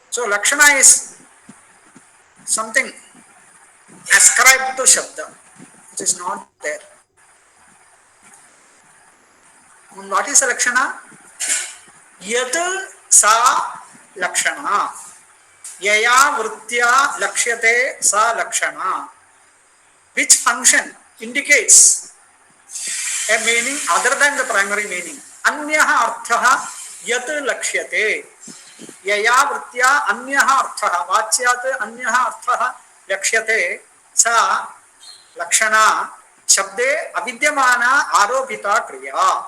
So lakshana is something ascribed to shabda, which is not there. And what is a lakshana? Yat sa lakshana. Yaya vrittya lakshyate sa lakshana. Which function indicates a meaning other than the primary meaning. Anyaha arthaha yat lakshyate. Yaya vrittya anyaha arthaha. Vachyat anyaha arthaha lakshyate sa lakshana. Shabde avidyamana aropita kriya.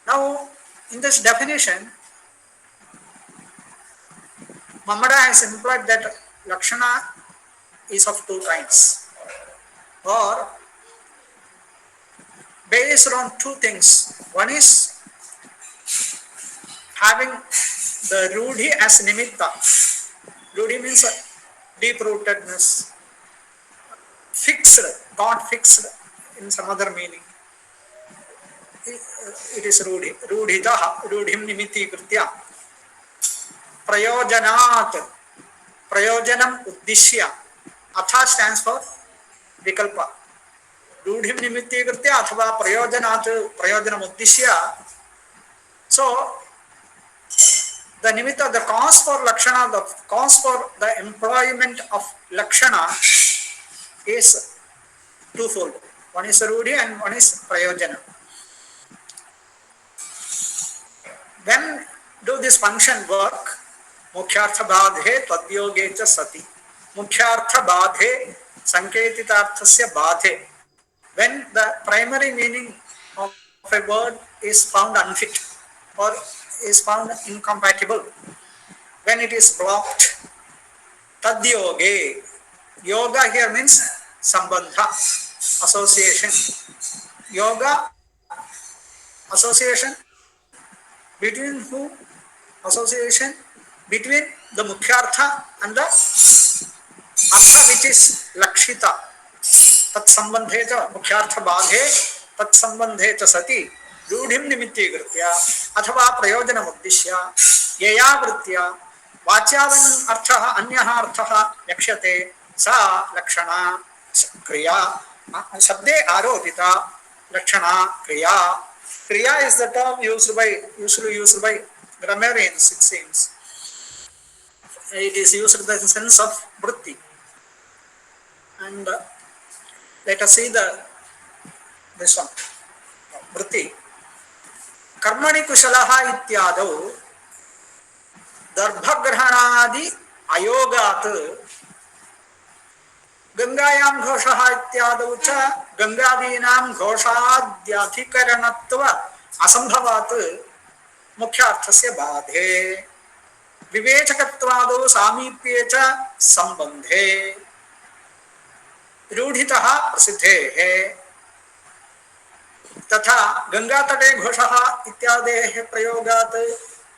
Now, in this definition, Mamada has implied that lakshana is of two kinds, or based on two things. One is having the rudhi as nimitta. Rudhi means deep rootedness, fixed, not fixed in some other meaning. It is rudhi, rudhitaha, rudhim nimitti kritya. Prayojanat, prayojanam uddishya. Atha stands for vikalpa. Rudhim nimitti kritya athava prayojanat, prayojanam uddishya. So, the nimitta, the cause for lakshana, the cause for the employment of lakshana is twofold. One is rudhi and one is prayojana. When do this function work? Mukhyartha badhe tadyoge cha sati. Mukhyartha badhe sanketitarthasya badhe. When the primary meaning of a word is found unfit or is found incompatible, when it is blocked, tadyoge. Yoga here means sambandha, association. Yoga, association between who? Association between the mukhyartha and the artha which is lakshita. Tat sambandhe cha mukhyartha badhe tat sambandhe cha sati rudhim nimitti kritya athava prayojanam uddishya yaya vrittya vachyavan arthaha anyaha arthaha lakshyate sa lakshana Kriya, Shabde Aropita, Lakshana, Kriya. Kriya is the term usually used by grammarians, it seems. It is used in the sense of vritti. And let us see this one. Vritti. Karmani Kushalaha ityadau Darbhagrahanadi Ayogat Gangayam Ghoshaha ityadau cha Gangadinam Ghoshadhyadhikaranatva Asambhavat Mukhyarthasya Badhe विवेचकत्वादो सामीप्ये च संबंधे रूढ़ितः प्रसिद्धेः तथा गंगातटे घोषः इत्यादेः प्रयोगात्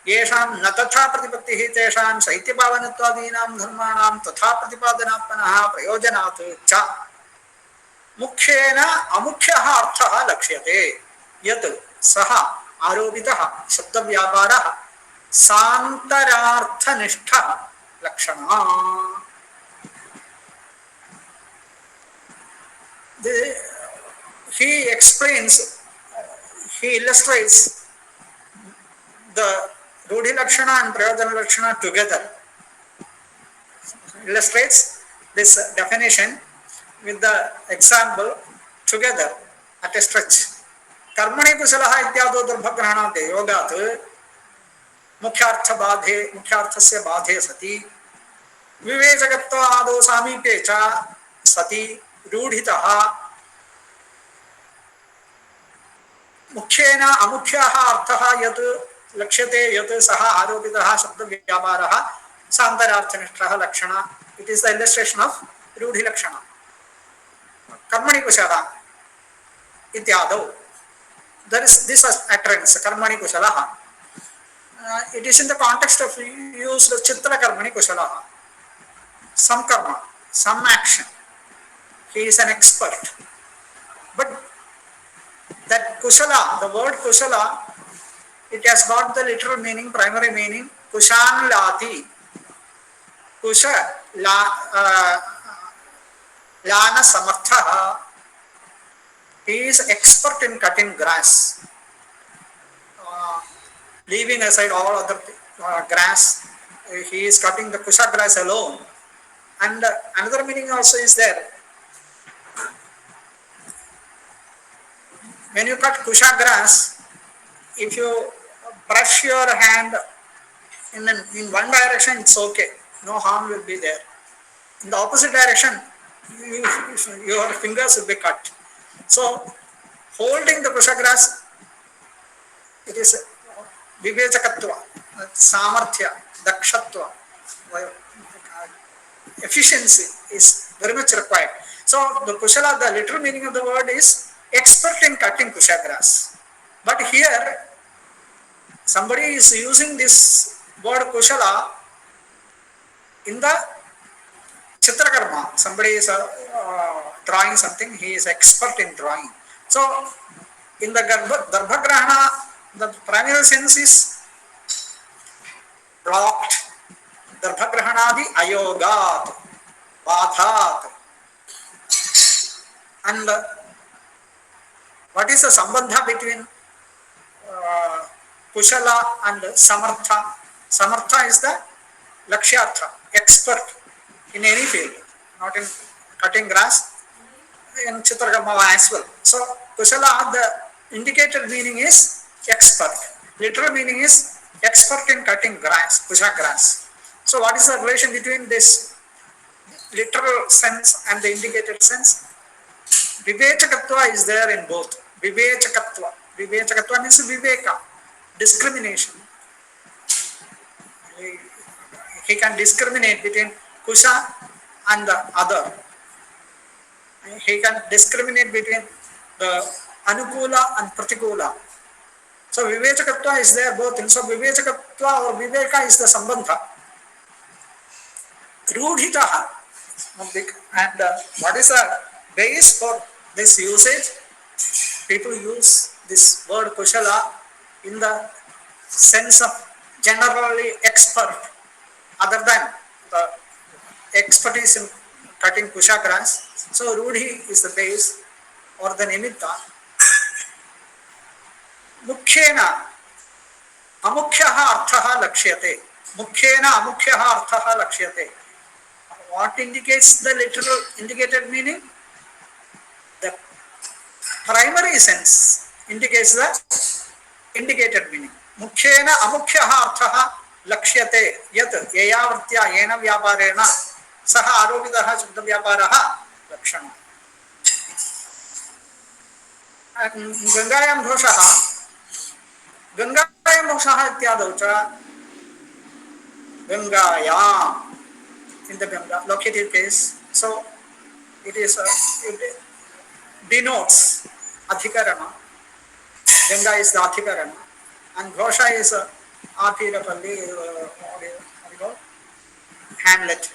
येषां न तथा प्रतिपत्तिः तेषां शैत्यपावनत्वादीनां धर्माणां तथा प्रतिपादनात्मनः प्रयोजनात् च मुख्येन अमुख्यः अर्थः लक्ष्यते यत् सः आरोपितः शब्दव्यापारः सांतरार्थनिष्ठ लक्षणा. He explains, he illustrates the Rudhi Lakshana and Prayojana Lakshana together. Illustrates this definition with the example together at a stretch. Karmani Kusalaha ityado darbhagrahana yogat मुख्यार्थस्य बाधे सति विवेचकत्वादौ सामीप्ये च सति रूढितः मुख्येन अमुख्यः अर्थः यत् लक्ष्यते यत् सः आरोपितः शब्दव्यापारः सान्तरार्थनिष्ठः लक्षणः. It is the illustration of rudhi lakshana. कर्मणि कुशलः इत्यादौ there is this utterance कर्मणि कुशलः. It is in the context of use of Chitra Karmani Kusalaha. Some karma, some action. He is an expert. But that Kusala, the word Kusala, it has got the literal meaning, primary meaning, Kushan Lati. Kusha Lana Samartha. He is expert in cutting grass. Leaving aside all other grass, he is cutting the kusha grass alone. And another meaning also is there. When you cut kusha grass, if you brush your hand in one direction, it's okay. No harm will be there. In the opposite direction, your fingers will be cut. So, holding the kusha grass, it is विवेचकत्व, सामर्थ्य, दक्षत्व, efficiency is very much required. So the kushala, the literal meaning of the word is expert in cutting kusha grass. But here somebody is using this word kushala in the chitrakarma. Somebody is drawing something, he is expert in drawing. So in the darbhagrahana, the primary sense is blocked. Darbhagrahanadi ayogat, badhat. And what is the sambandha between kushala and samartha? Samartha is the lakshyartha, expert in any field, not in cutting grass, in chitrakarma as well. So kushala, the indicated meaning is expert. Literal meaning is expert in cutting grass, kusha grass. So what is the relation between this literal sense and the indicated sense? Vivechakatva is there in both. Vivechakatva. Vivechakatva means viveka, discrimination. He can discriminate between kusha and the other. He can discriminate between the anukula and pratikula. So vivechakatva is there both. And so vivechakatva or viveka is the sambandha. Rudhitaha. And what is the base for this usage? People use this word kushala in the sense of generally expert, other than the expertise in cutting kusha grass. So Rudhi is the base or the nimitta. Mukhyena amukhyah arthah lakshyate. Mukhyena amukhyah arthah lakshyate. What indicates the literal indicated meaning? The primary sense indicates the indicated meaning. Mukhyena amukhyah arthah lakshyate yat yayavartya yena vyaparena saha aropitaha shubda vyaparaha lakshana. Gangayam dhoshah ityadau cha Gangayam in the Ganga locative case. So it is it denotes adhikarana. Ganga is the adhikarana and Ghosha is Athirapalli, what do you call? Hamlet.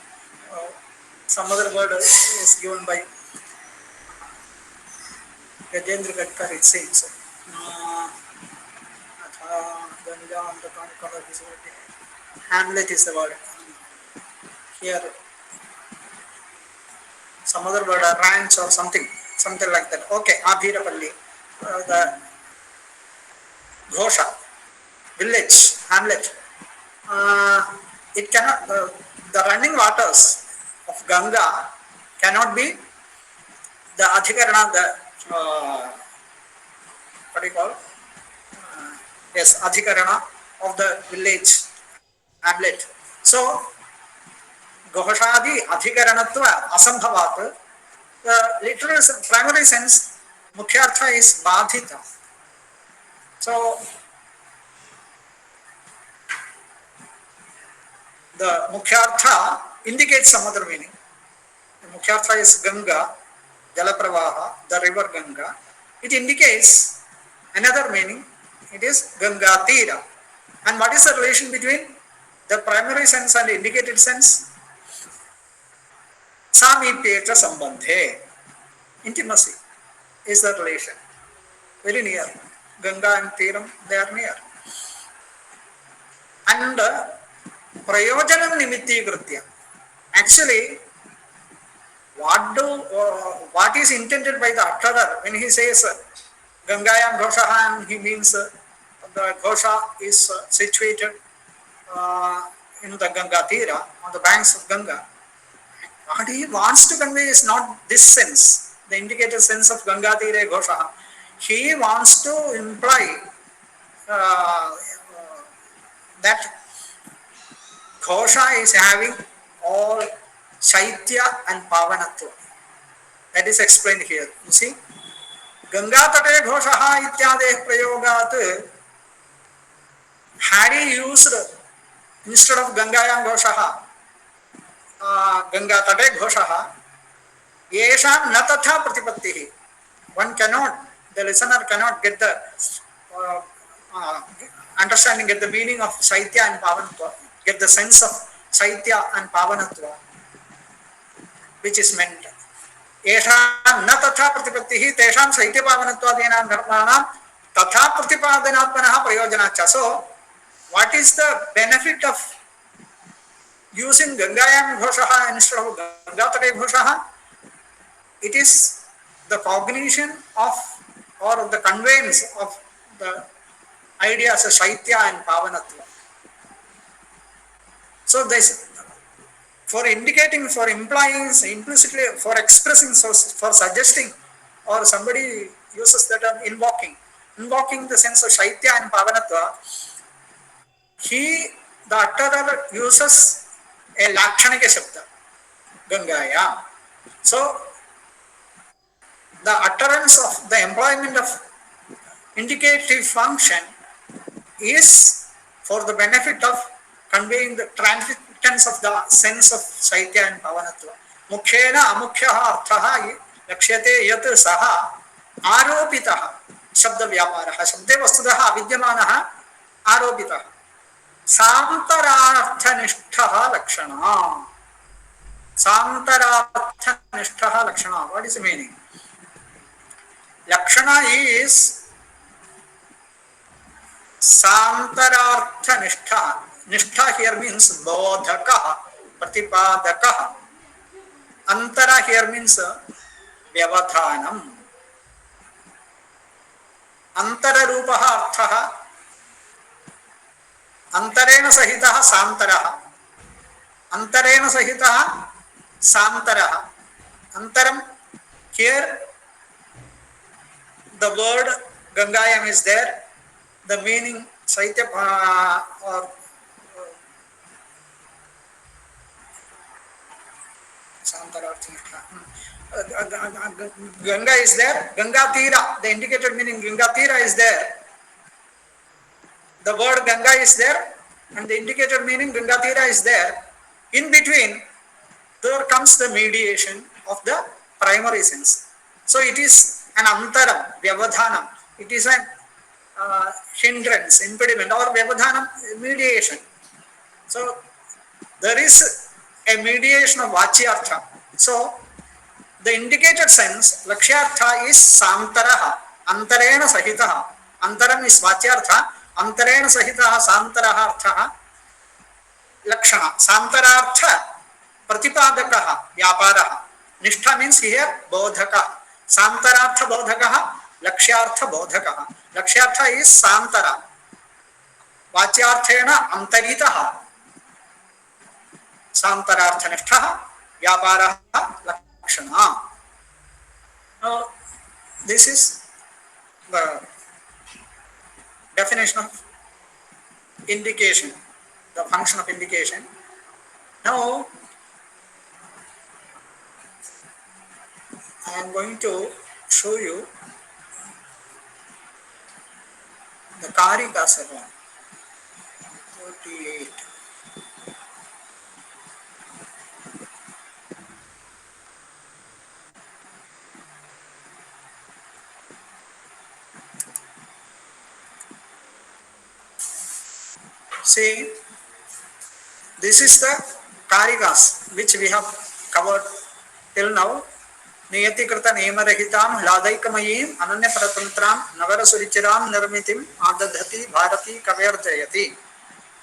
Some other word is given by Gajendra Gadkar, it seems. Hamlet is the word. Here, some other word, ranch or something like that. Okay, Abhirapalli, the Ghosha, village, hamlet. It cannot, the running waters of Ganga cannot be the Adhikarana, the what do you call? Yes, Adhikarana of the village, hamlet. So, Ghoshadi Adhikaranatva Asambhavat, the literal primary sense, Mukhyartha is Badhita. So, the Mukhyartha indicates some other meaning. The Mukhyartha is Ganga, Jalapravaha, the river Ganga. It indicates another meaning. It is Ganga Tira. And what is the relation between the primary sense and the indicated sense? Samipyecha sambandhe. Intimacy is the relation. Very near. Ganga and Tiram, they are near. And prayojanam nimitti kritya. Actually, what is intended by the utterer when he says Gangayam Ghosha, and he means the Ghosha is situated in the Ganga Tira, on the banks of Ganga. What he wants to convey is not this sense, the indicated sense of Ganga Tira Ghosha. He wants to imply that Ghosha is having all Shaitya and Pavanatva. That is explained here. You see, Ganga Tate Ghoshaha ityade prayogat, had he used instead of Gangayam Ghoshaha, Ganga Tate Ghoshaha, Yesham na tatha pratipattihi. One cannot, the listener cannot get the understanding, get the meaning of Shaitya and Pavanatva, get the sense of Shaitya and Pavanatva, which is meant. Yesham na tatha pratipattihi tesham Shaitya Pavanatvadenam dharmanam tatha pratipadanatmanaha prayojanacha. So, what is the benefit of using Gangayam Ghoshaha instead of Gangatare Ghoshaha? It is the cognition of or the conveyance of the ideas of Shaitya and Pavanatva. So this, for indicating, for implying, implicitly, for expressing, for suggesting, or somebody uses the term invoking the sense of Shaitya and Pavanatva, the utterer uses a Lakshanika Shabda, Gangaya. So, the utterance of the employment of indicative function is for the benefit of conveying the transitance of the sense of Shaitya and Pavanatva. Mukhyena amukhyah arthaha lakshyate yat saha aropitaha shabda vyaparaha. Shabde vastudaha avidyamanaha aropitaha. Santarartha nishthaha lakshana. Santarartha nishthaha lakshana. What is the meaning? Lakshana is Santarartha nishtha. Nishtha here means bodhakaha, pratipadakaha. Antara here means vyavadhanam. Antara rupaha arthaha antarena sahitaha santaraha. Antarena sahitaha santaraha. Antaram, here the word Gangayam is there. The meaning Saitya or Ganga is there. Ganga Tira, the indicated meaning Ganga Tira is there. The word Ganga is there and the indicated meaning Ganga Tira is there. In between, there comes the mediation of the primary sense. So it is an antaram, vyavadhanam. It is an hindrance, impediment or vyavadhanam, mediation. So there is a mediation of vachyartha. So the indicated sense, lakshyartha is santaraha, antarena sahitaha. Antaram is vachyartha, antarena sahitaha santaraha arthaha lakshana. Santarartha pratipadakaha vyaparaha. Nishtha means here bodhaka. Santarartha bodhakaha, lakshyartha bodhakaha. Lakshyartha is santara. Vachyarthena antaritaha. Santararthanishtaha vyaparaha lakshana. Now, this is the definition of indication, the function of indication. Now, I am going to show you the Karika Sarva 38. See, this is the Karikas which we have covered till now. Niyati krita nemarahitam hladaikamyim ananya paratantram nagara surichiram nirmitim adadhati bharati kavyarjayati.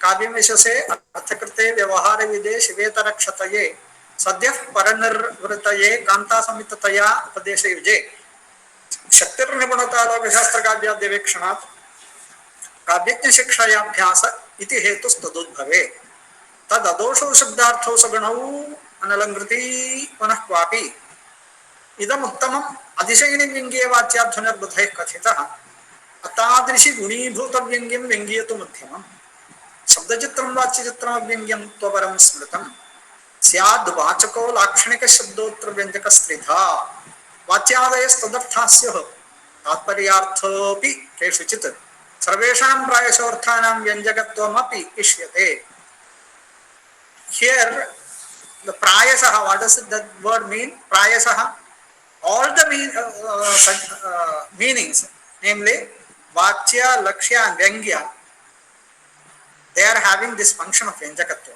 Kavyam vishase arthakrite vyavahara vide shivetarakshatye sadyah paranirvritaye kanta samitataya upadesha yuje. Shaktir nipunata loka shastra kavya devekshanath काव्यज्ञ शिक्षायाभ्यास इति हेतुस्तदुद्भवे तददोषो शब्दार्थो सगुणौ अनलंकृति पुनः क्वापि इदम् उत्तमम् अतिशयिनि व्यङ्ग्ये वाच्याध्वनिर्बुधैः कथितः अतादृशि गुणीभूत व्यङ्ग्यं व्यङ्ग्येतु मध्यमम् शब्दचित्रं वाच्यचित्रं व्यङ्ग्यं त्वपरं स्मृतं स्याद् वाचको लाक्षणिक शब्दोत्तर व्यञ्जकस्त्रिधा वाच्यादयस्तदर्थाः स्युः तात्पर्यार्थोऽपि केषुचित् सर्वेषां प्रायशोर्थानां व्यञ्जकत्वमपि इष्यते. Here the prayasaha, what does that word mean? Prayasaha, all the meanings, namely vachya, lakshya and vyangya, they are having this function of vyanjakatva.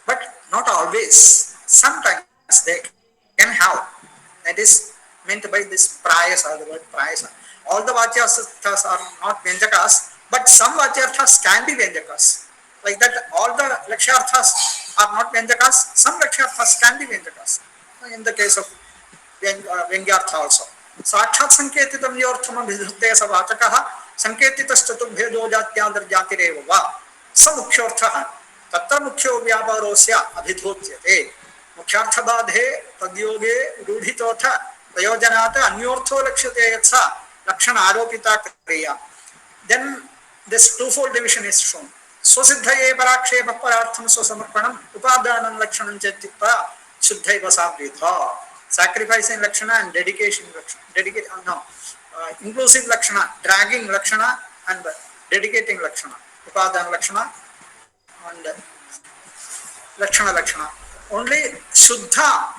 But not always. Sometimes they can have. That is meant by this prayasa, the word prayasa. All the vachyarthas are not vyanjakas, but some vachyarthas can be vyanjakas. Like that, all the lakshyarthas are not vyanjakas, some lakshyarthas can be vyanjakas. In the case of vyangyartha also. Sakshat sanketitam yortham abhidhute sa vachakaha sanketitaschaturбhedo jatyadarjatirev va samukhyarthaha tatra mukhyo vyaparosya abhidhotyate mukhyarthabadhe tadyoge rudhitotha prayojanata anyortho lakshyate yatsa lakshana aropita kriya. Then this twofold division is shown. Swasiddhaye parakshepa parartham swasamarpanam upadanam lakshanam chettikpa shuddhaiva sabridha. Sacrificing lakshana and dedication lakshana. Inclusive lakshana, dragging lakshana and dedicating lakshana. Upadan lakshana and lakshana. Only shuddha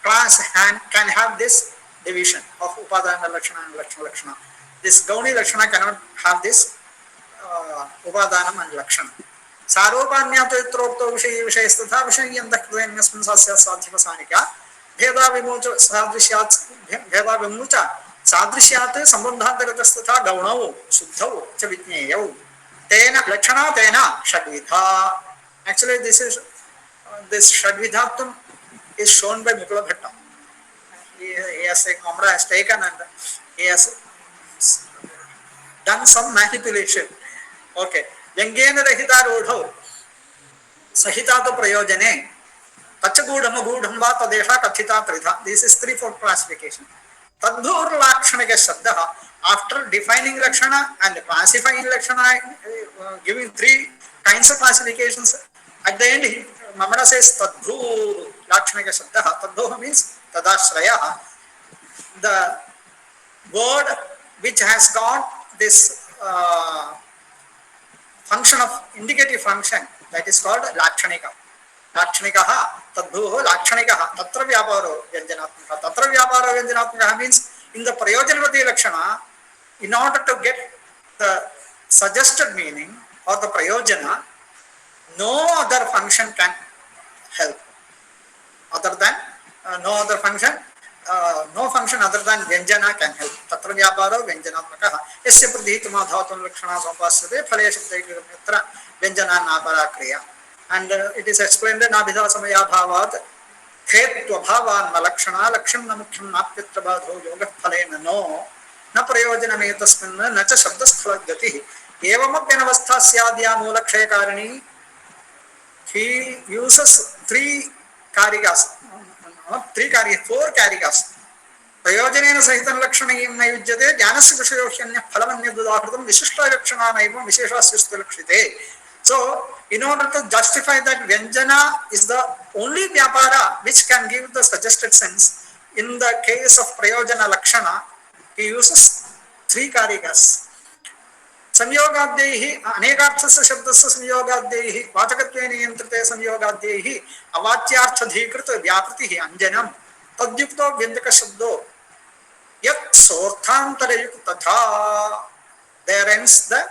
class can have this division of upadana lakshana and lakshana. This gauni lakshana cannot have this upadanam and lakshana. Saropanyata yatropto vishayasthatha vishayantakృతేన్యస్మిన్ సస్య సాధ్యవసానిక भेदा विमोच सादृश्यात् भेदा विमोच सादृश्यात् संबंधान्तरतस्तथा गौणौ शुद्धौ च विज्ञेयौ तेन लक्षणा तेन षड्विधा. Actually this is this षड्विधात्वम is shown by Mukula Bhatta. He has Amra has taken and he has done some manipulation. Okay. Yangena Rahita Rodho Sahita Prayojane Tachagudam Gudam Vata Desha Kathita Tritha. This is 3-4 classification. Tadhur Lakshanaka Shabda. After defining Lakshana and classifying Lakshana, giving 3 kinds of classifications, at the end, Mamada says Tadhu Lakshanaka Shabda. Tadhu means Tadashraya. The word which has got this function of indicative function, that is called Lakshanika. Lakshanikaha, Tadhuho, Lakshanikaha, Tatra Vyaparo Vyanjanatmaka. Tatra Vyaparo Vyanjanatmaka means in the Prayojanavati Lakshana, in order to get the suggested meaning or the Prayojana, no other function can help. Other than, no other function, no function other than Vyanjana can help. Tatra Vyaparo Vyanjanatmaka. Yasya Pradhitama Dhavatun Lakshana Sampasyate Phale Shabdaikra Vyanjana Napara Kriya. And it is explained in Abhidha Samaya Bhavat Khetva Bhavan Malakshana Lakshana Muksham Napyatra Badho Yoga Phalena no Na Prayojana Metasmin Nacha Shabdas Gati Evamapyanavastha Syadya Mulakshay Karani. He uses 4 karigas. 4 karigas. Prayojanena Sahitan Lakshanayim Nayujjate Jnanasya Vishayohyanya Phalamanya Dudahritam Vishishta Lakshana Naivam Visheshasya Lakshite. So, in order to justify that Vyanjana is the only Vyapara which can give the suggested sense, in the case of Prayojana Lakshana, he uses 3 karigas. संयोगाद्यैहि अनेकार्थस्य शब्दस्य संयोगाद्यैहि वाचकत्वेन नियन्त्रिते संयोगाद्यैहि अवाच्यार्थधीकृत व्यापृतिः अंजनम तद्युक्तो व्यञ्जक शब्दो यत् सोर्थान्तरयुक्त तथा. There ends the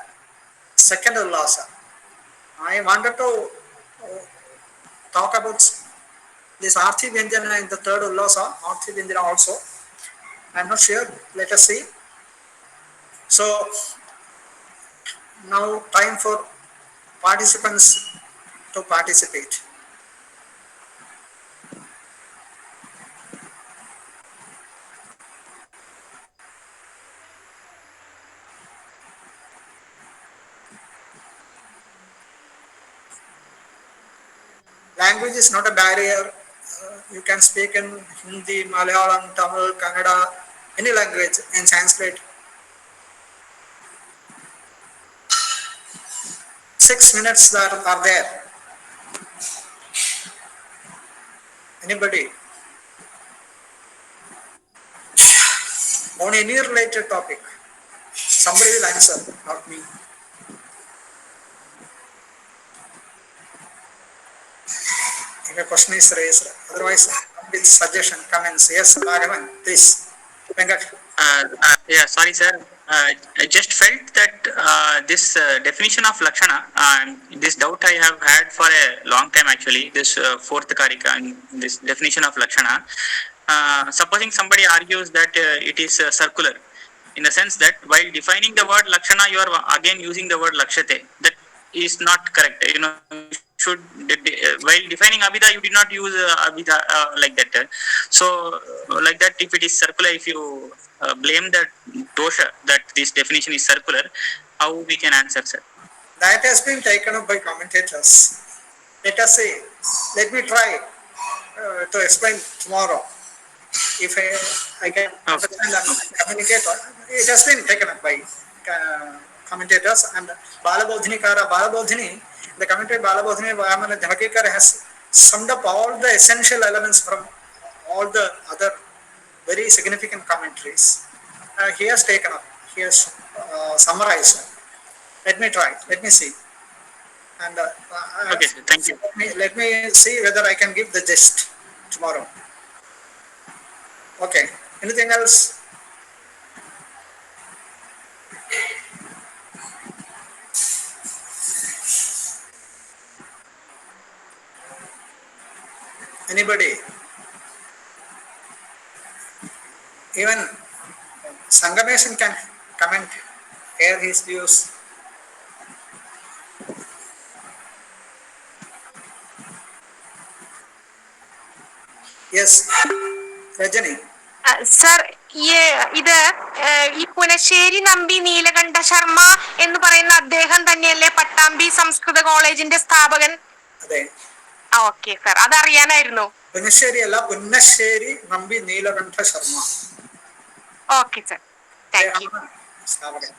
second ullasa. I wanted to talk about this Arthi Vyanjana in the third ullasa, Arthi Vyanjana also. I am not sure, let us see. So, now time for participants to participate. Language is not a barrier. You can speak in Hindi, Malayalam, Tamil, Kannada, any language, in Sanskrit. 6 minutes that are there. Anybody? On any related topic. Somebody will answer, not me. If a question is raised, otherwise with suggestion, comments. Yes, Raghavan, please. Venkat. Yeah, sorry, sir. I just felt that this definition of Lakshana, this doubt I have had for a long time actually, this 4th Karika and this definition of Lakshana. Supposing somebody argues that it is circular, in the sense that while defining the word Lakshana, you are again using the word Lakshate. That is not correct. You know, should while defining Abhidha, you did not use Abhidha like that. So, like that, if it is circular, if you blame the dosha that this definition is circular, how we can answer, sir? That has been taken up by commentators. Let us see. Let me try to explain tomorrow. If I can understand and communicate, it has been taken up by commentators. And Balabodhini, the commentator Balabodhini Vayamana Janakekar has summed up all the essential elements from all the other very significant commentaries. He has taken up, he has summarized. Let me try, let me see. And okay, sir, thank you. Let me see whether I can give the gist tomorrow. Okay, anything else? Anybody? Even Sangamesan can comment, air his views. Yes Rajani. Sir ഇത് ഈ പുനശ്ശേരി നമ്പി നീലകണ്ഠ ശർമ്മ എന്ന് പറയുന്ന അദ്ദേഹം തന്നെയല്ലേ പട്ടാമ്പി സംസ്കൃത കോളേജിന്റെ സ്ഥാപകൻ? അതെ. ഓക്കെ സർ, അതറിയാനായിരുന്നു. പുനശ്ശേരി അല്ല, Punnasseri Nambi Neelakanta Sharma. Okay sir, thank you. സ്ഥാപകൻ.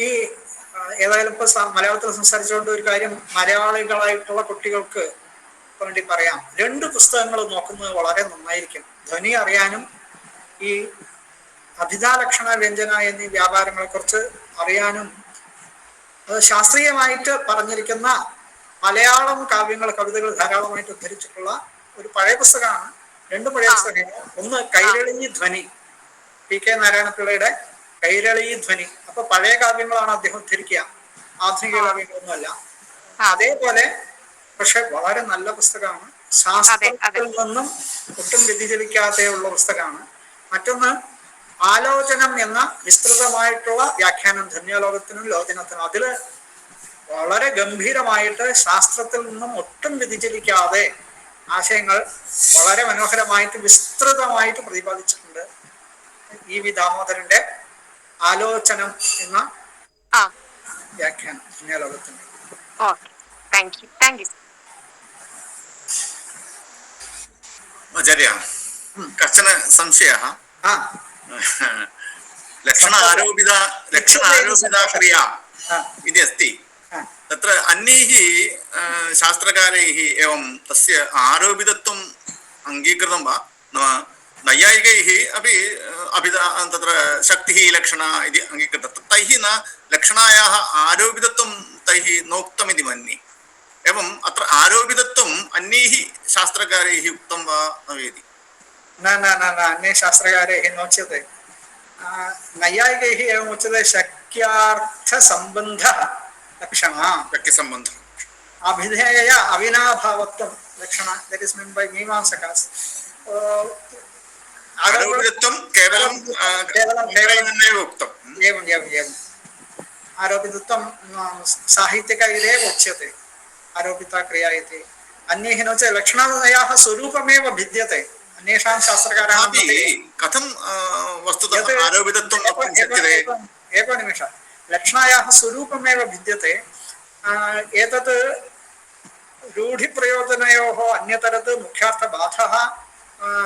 ഈ ഏതായാലും ഇപ്പൊ മലയാളത്തിൽ സംസാരിച്ചുകൊണ്ട് ഒരു കാര്യം മലയാളികളായിട്ടുള്ള കുട്ടികൾക്ക് വേണ്ടി പറയാം. 2 പുസ്തകങ്ങൾ നോക്കുന്നത് വളരെ നന്നായിരിക്കും. ധ്വനി അറിയാനും ഈ അഭിധാലക്ഷണ വ്യഞ്ജന എന്നീ വ്യാപാരങ്ങളെ കുറിച്ച് അറിയാനും അത് ശാസ്ത്രീയമായിട്ട് പറഞ്ഞിരിക്കുന്ന മലയാളം കാവ്യങ്ങൾ, കവിതകൾ ധാരാളമായിട്ട് ഉദ്ധരിച്ചിട്ടുള്ള ഒരു പഴയ പുസ്തകമാണ്. 2 പഴയ പുസ്തകങ്ങൾ. ഒന്ന് കൈരളി ധ്വനി, PK നാരായണപിള്ളയുടെ കൈരളി ധ്വനി. അപ്പൊ പഴയ കാവ്യങ്ങളാണ് അദ്ദേഹം ഉദ്ധരിക്കുക, ആധുനിക കാവ്യങ്ങളൊന്നുമല്ല. അതേപോലെ പക്ഷെ വളരെ നല്ല പുസ്തകമാണ്. ശാസ്ത്രത്തിൽ നിന്നും ഒട്ടും വ്യതിചലിക്കാതെയുള്ള പുസ്തകമാണ്. മറ്റൊന്ന് ആലോചനം എന്ന വിസ്തൃതമായിട്ടുള്ള വ്യാഖ്യാനം ധന്യലോകത്തിനും ലോചനത്തിനും. അതില് വളരെ ഗംഭീരമായിട്ട് ശാസ്ത്രത്തിൽ നിന്നും ഒട്ടും വ്യതിചലിക്കാതെ ആശയങ്ങൾ വളരെ മനോഹരമായിട്ട് വിസ്തൃതമായിട്ട് പ്രതിപാദിച്ചിട്ടുണ്ട്. EV ദാമോദരന്റെ ആലോചനം എന്ന വ്യാഖ്യാനം ധന്യലോകത്തിന്റെ. आचार्य कश्चन संशयः लक्षण आरोपिता क्रिया इति अस्ति तत्र अन्यैः शास्त्रकारैः एवं तस्य आरोपितत्वम् अङ्गीकृतं वा नाम नैयायिकैः अपि तत्र शक्तिः लक्षणा इति अङ्गीकृतं तैः न लक्षणायाः आरोपितत्वं तैः नोक्तमिति मन्ये एवं अत्र आरोपितत्वम् अन्यैः शास्त्रकारैः उक्तं वा न वेति न अन्ये शास्त्रकारैः नोच्यते नैयायिकैः एवम् उच्यते शक्यार्थसम्बन्धः लक्षणा शक्यसम्बन्धः अभिधेय अविनाभावत्वं लक्षणा that is meant by मीमांसकास् आरोपितत्वं केवलं उक्तम् एवम् आरोपितत्वं साहित्यकैरेव उच्यते आरोपिता क्रिया इति अन्यैः न च लक्षणायाः स्वरूपमेव भिद्यते अन्येषां शास्त्रकाराणां कथं वस्तुतः आरोपितत्वं वक्तुं शक्यते एकनिमिषः लक्षणायाः स्वरूपमेव भिद्यते एतत् रूढिप्रयोजनयोः अन्यतरत् मुख्यार्थबाधः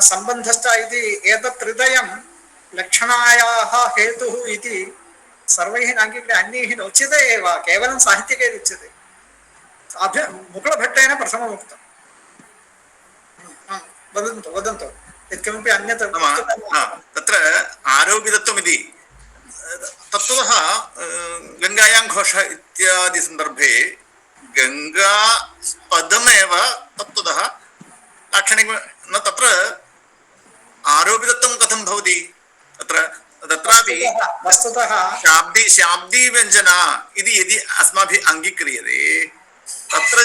सम्बन्धश्च इति एतत् त्रिदयं लक्षणायाः हेतुः इति सर्वैः नाङ्गीक्रियते अन्यैः नोच्यते एव केवलं साहित्यकैः उच्यते मुकुलभट्टेन प्रथमम् उक्तम् वदन्तु यत्किमपि अन्यत् तत्र आरोपितत्वमिति तत्त्वतः गङ्गायां घोषः इत्यादि सन्दर्भे गङ्गा पदमेव तत्त्वतः लाक्षणिकं न तत्र आरोपितत्वं कथं भवति तत्र तत्रापि वस्तुतः शाब्दी व्यञ्जना इति यदि अस्माभिः अङ्गीक्रियते तत्र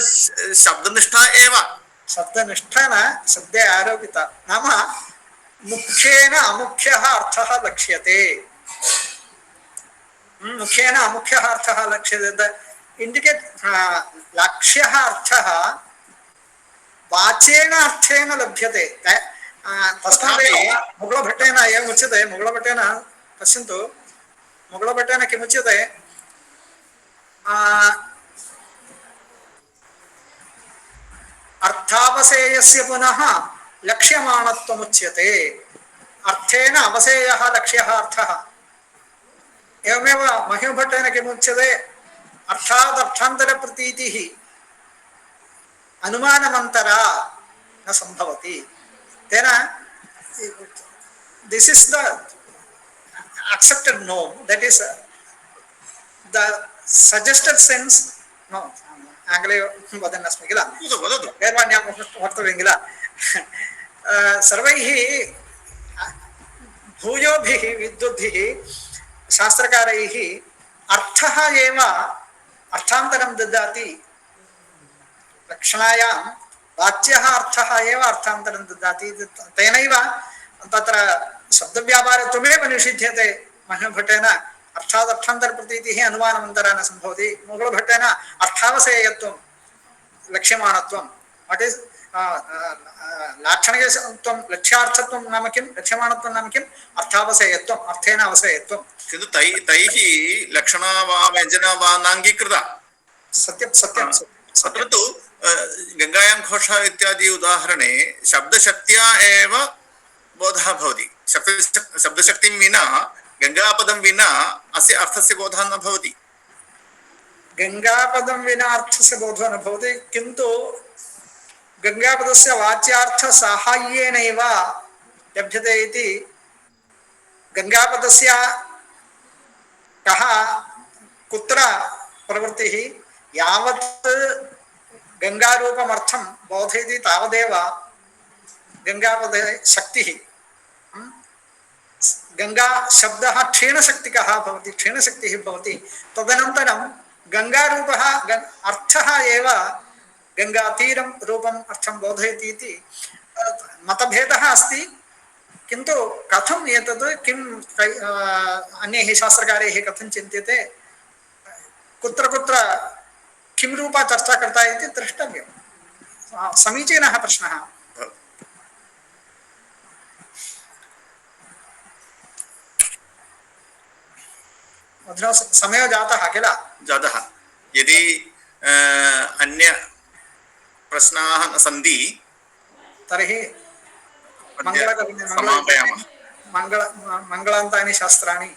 शब्दनिष्ठा एव शब्दनिष्ठा न शब्दे आरोपिता नाम मुख्येन अमुख्यः अर्थः लक्ष्यते मुख्येन अमुख्यः अर्थः लक्ष्यते इंडिकेट लक्ष्यः अर्थः वाचेन अर्थेन लभ्यते तस्मादेव मुकुलभट्टेन एवम् उच्यते मुकुलभट्टेन पश्यन्तु मुकुलभट्टेन किमुच्यते अर्थावसेयस्य पुनः लक्ष्यमाणत्वमुच्यते अर्थेन अवसेयः लक्ष्यः अर्थः एवमेव महिमभट्टेन किमुच्यते अर्थादर्थान्तरप्रतीतिः अनुमानमन्तरा न सम्भवति तेन this is the accepted norm that is the suggested sense no आंग्ले वदन् अस्मि किल गैर्वाण्यां वक्तव्यं किल सर्वैः भूयोभिः विद्वद्भिः शास्त्रकारैः अर्थः एव अर्थान्तरं ददाति लक्षणायां वाच्यः अर्थः एव अर्थान्तरं ददाति तेनैव तत्र शब्दव्यापारत्वमेव निषिध्यते महिमभट्टेन अर्थादर्थान्तरप्रतीतिः अनुमानमन्तरा न सम्भवति मुकुलभट्टेन अर्थावसेयत्वं लक्ष्यमाणत्वं वाट् इस् लाक्षणिकत्वं लक्ष्यार्थत्वं नाम किं लक्ष्यमाणत्वं नाम किम् अर्थावसेयत्वम् अर्थेन अवसेयत्वं किन्तु तैः लक्षणा वा व्यञ्जना वा नाङ्गीकृता सत्यं सत्यं अत्र तु गङ्गायां घोषः इत्यादि उदाहरणे शब्दशक्त्या एव बोधः भवति शब्दशक्तिं विना गङ्गापदं विना अस्य अर्थस्य बोधः न भवति गङ्गापदं विना अर्थस्य बोधो न भवति किन्तु गङ्गापदस्य वाच्यार्थसाहाय्येनैव लभ्यते इति गङ्गापदस्य कः कुत्र प्रवृत्तिः यावत् गङ्गारूपमर्थं बोधयति तावदेव गङ्गापदे शक्तिः गंगा शब्द क्षीणशक्तिकः भवति क्षीणशक्तिः भवति तदनन्तरं गंगारूपः अर्थः एव गंगातीरं रूपम् अर्थं बोधयति इति मतभेदः अस्ति किन्तु कथम् एतद् किम् अन्यैः शास्त्रकारैः कथं चिन्त्यते कुत्र कुत्र किं रूपा चर्चा कृता इति द्रष्टव्यं समीचीनः प्रश्नः अधुना समयो जातः किल जातः यदि अन्य प्रश्नाः न सन्ति तर्हि समापयामः मङ्गलान्तानि शास्त्राणि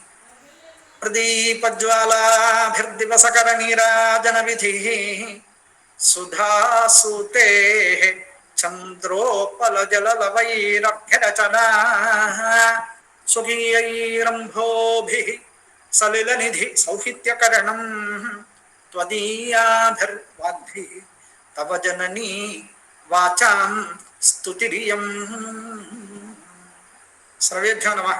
प्रदीपज्वालाभिर्दिवसकरनीराजनविधिः सुधासूतेः चन्द्रोपलजललवैरभ्यरचनाः स्वकीयैरम्भोभिः सलिलनिधि सौहित्यकरणं त्वदीयाभिर्वाग्भिः तव जननी वाचां स्तुतिरियम् सर्वेभ्यो नमः।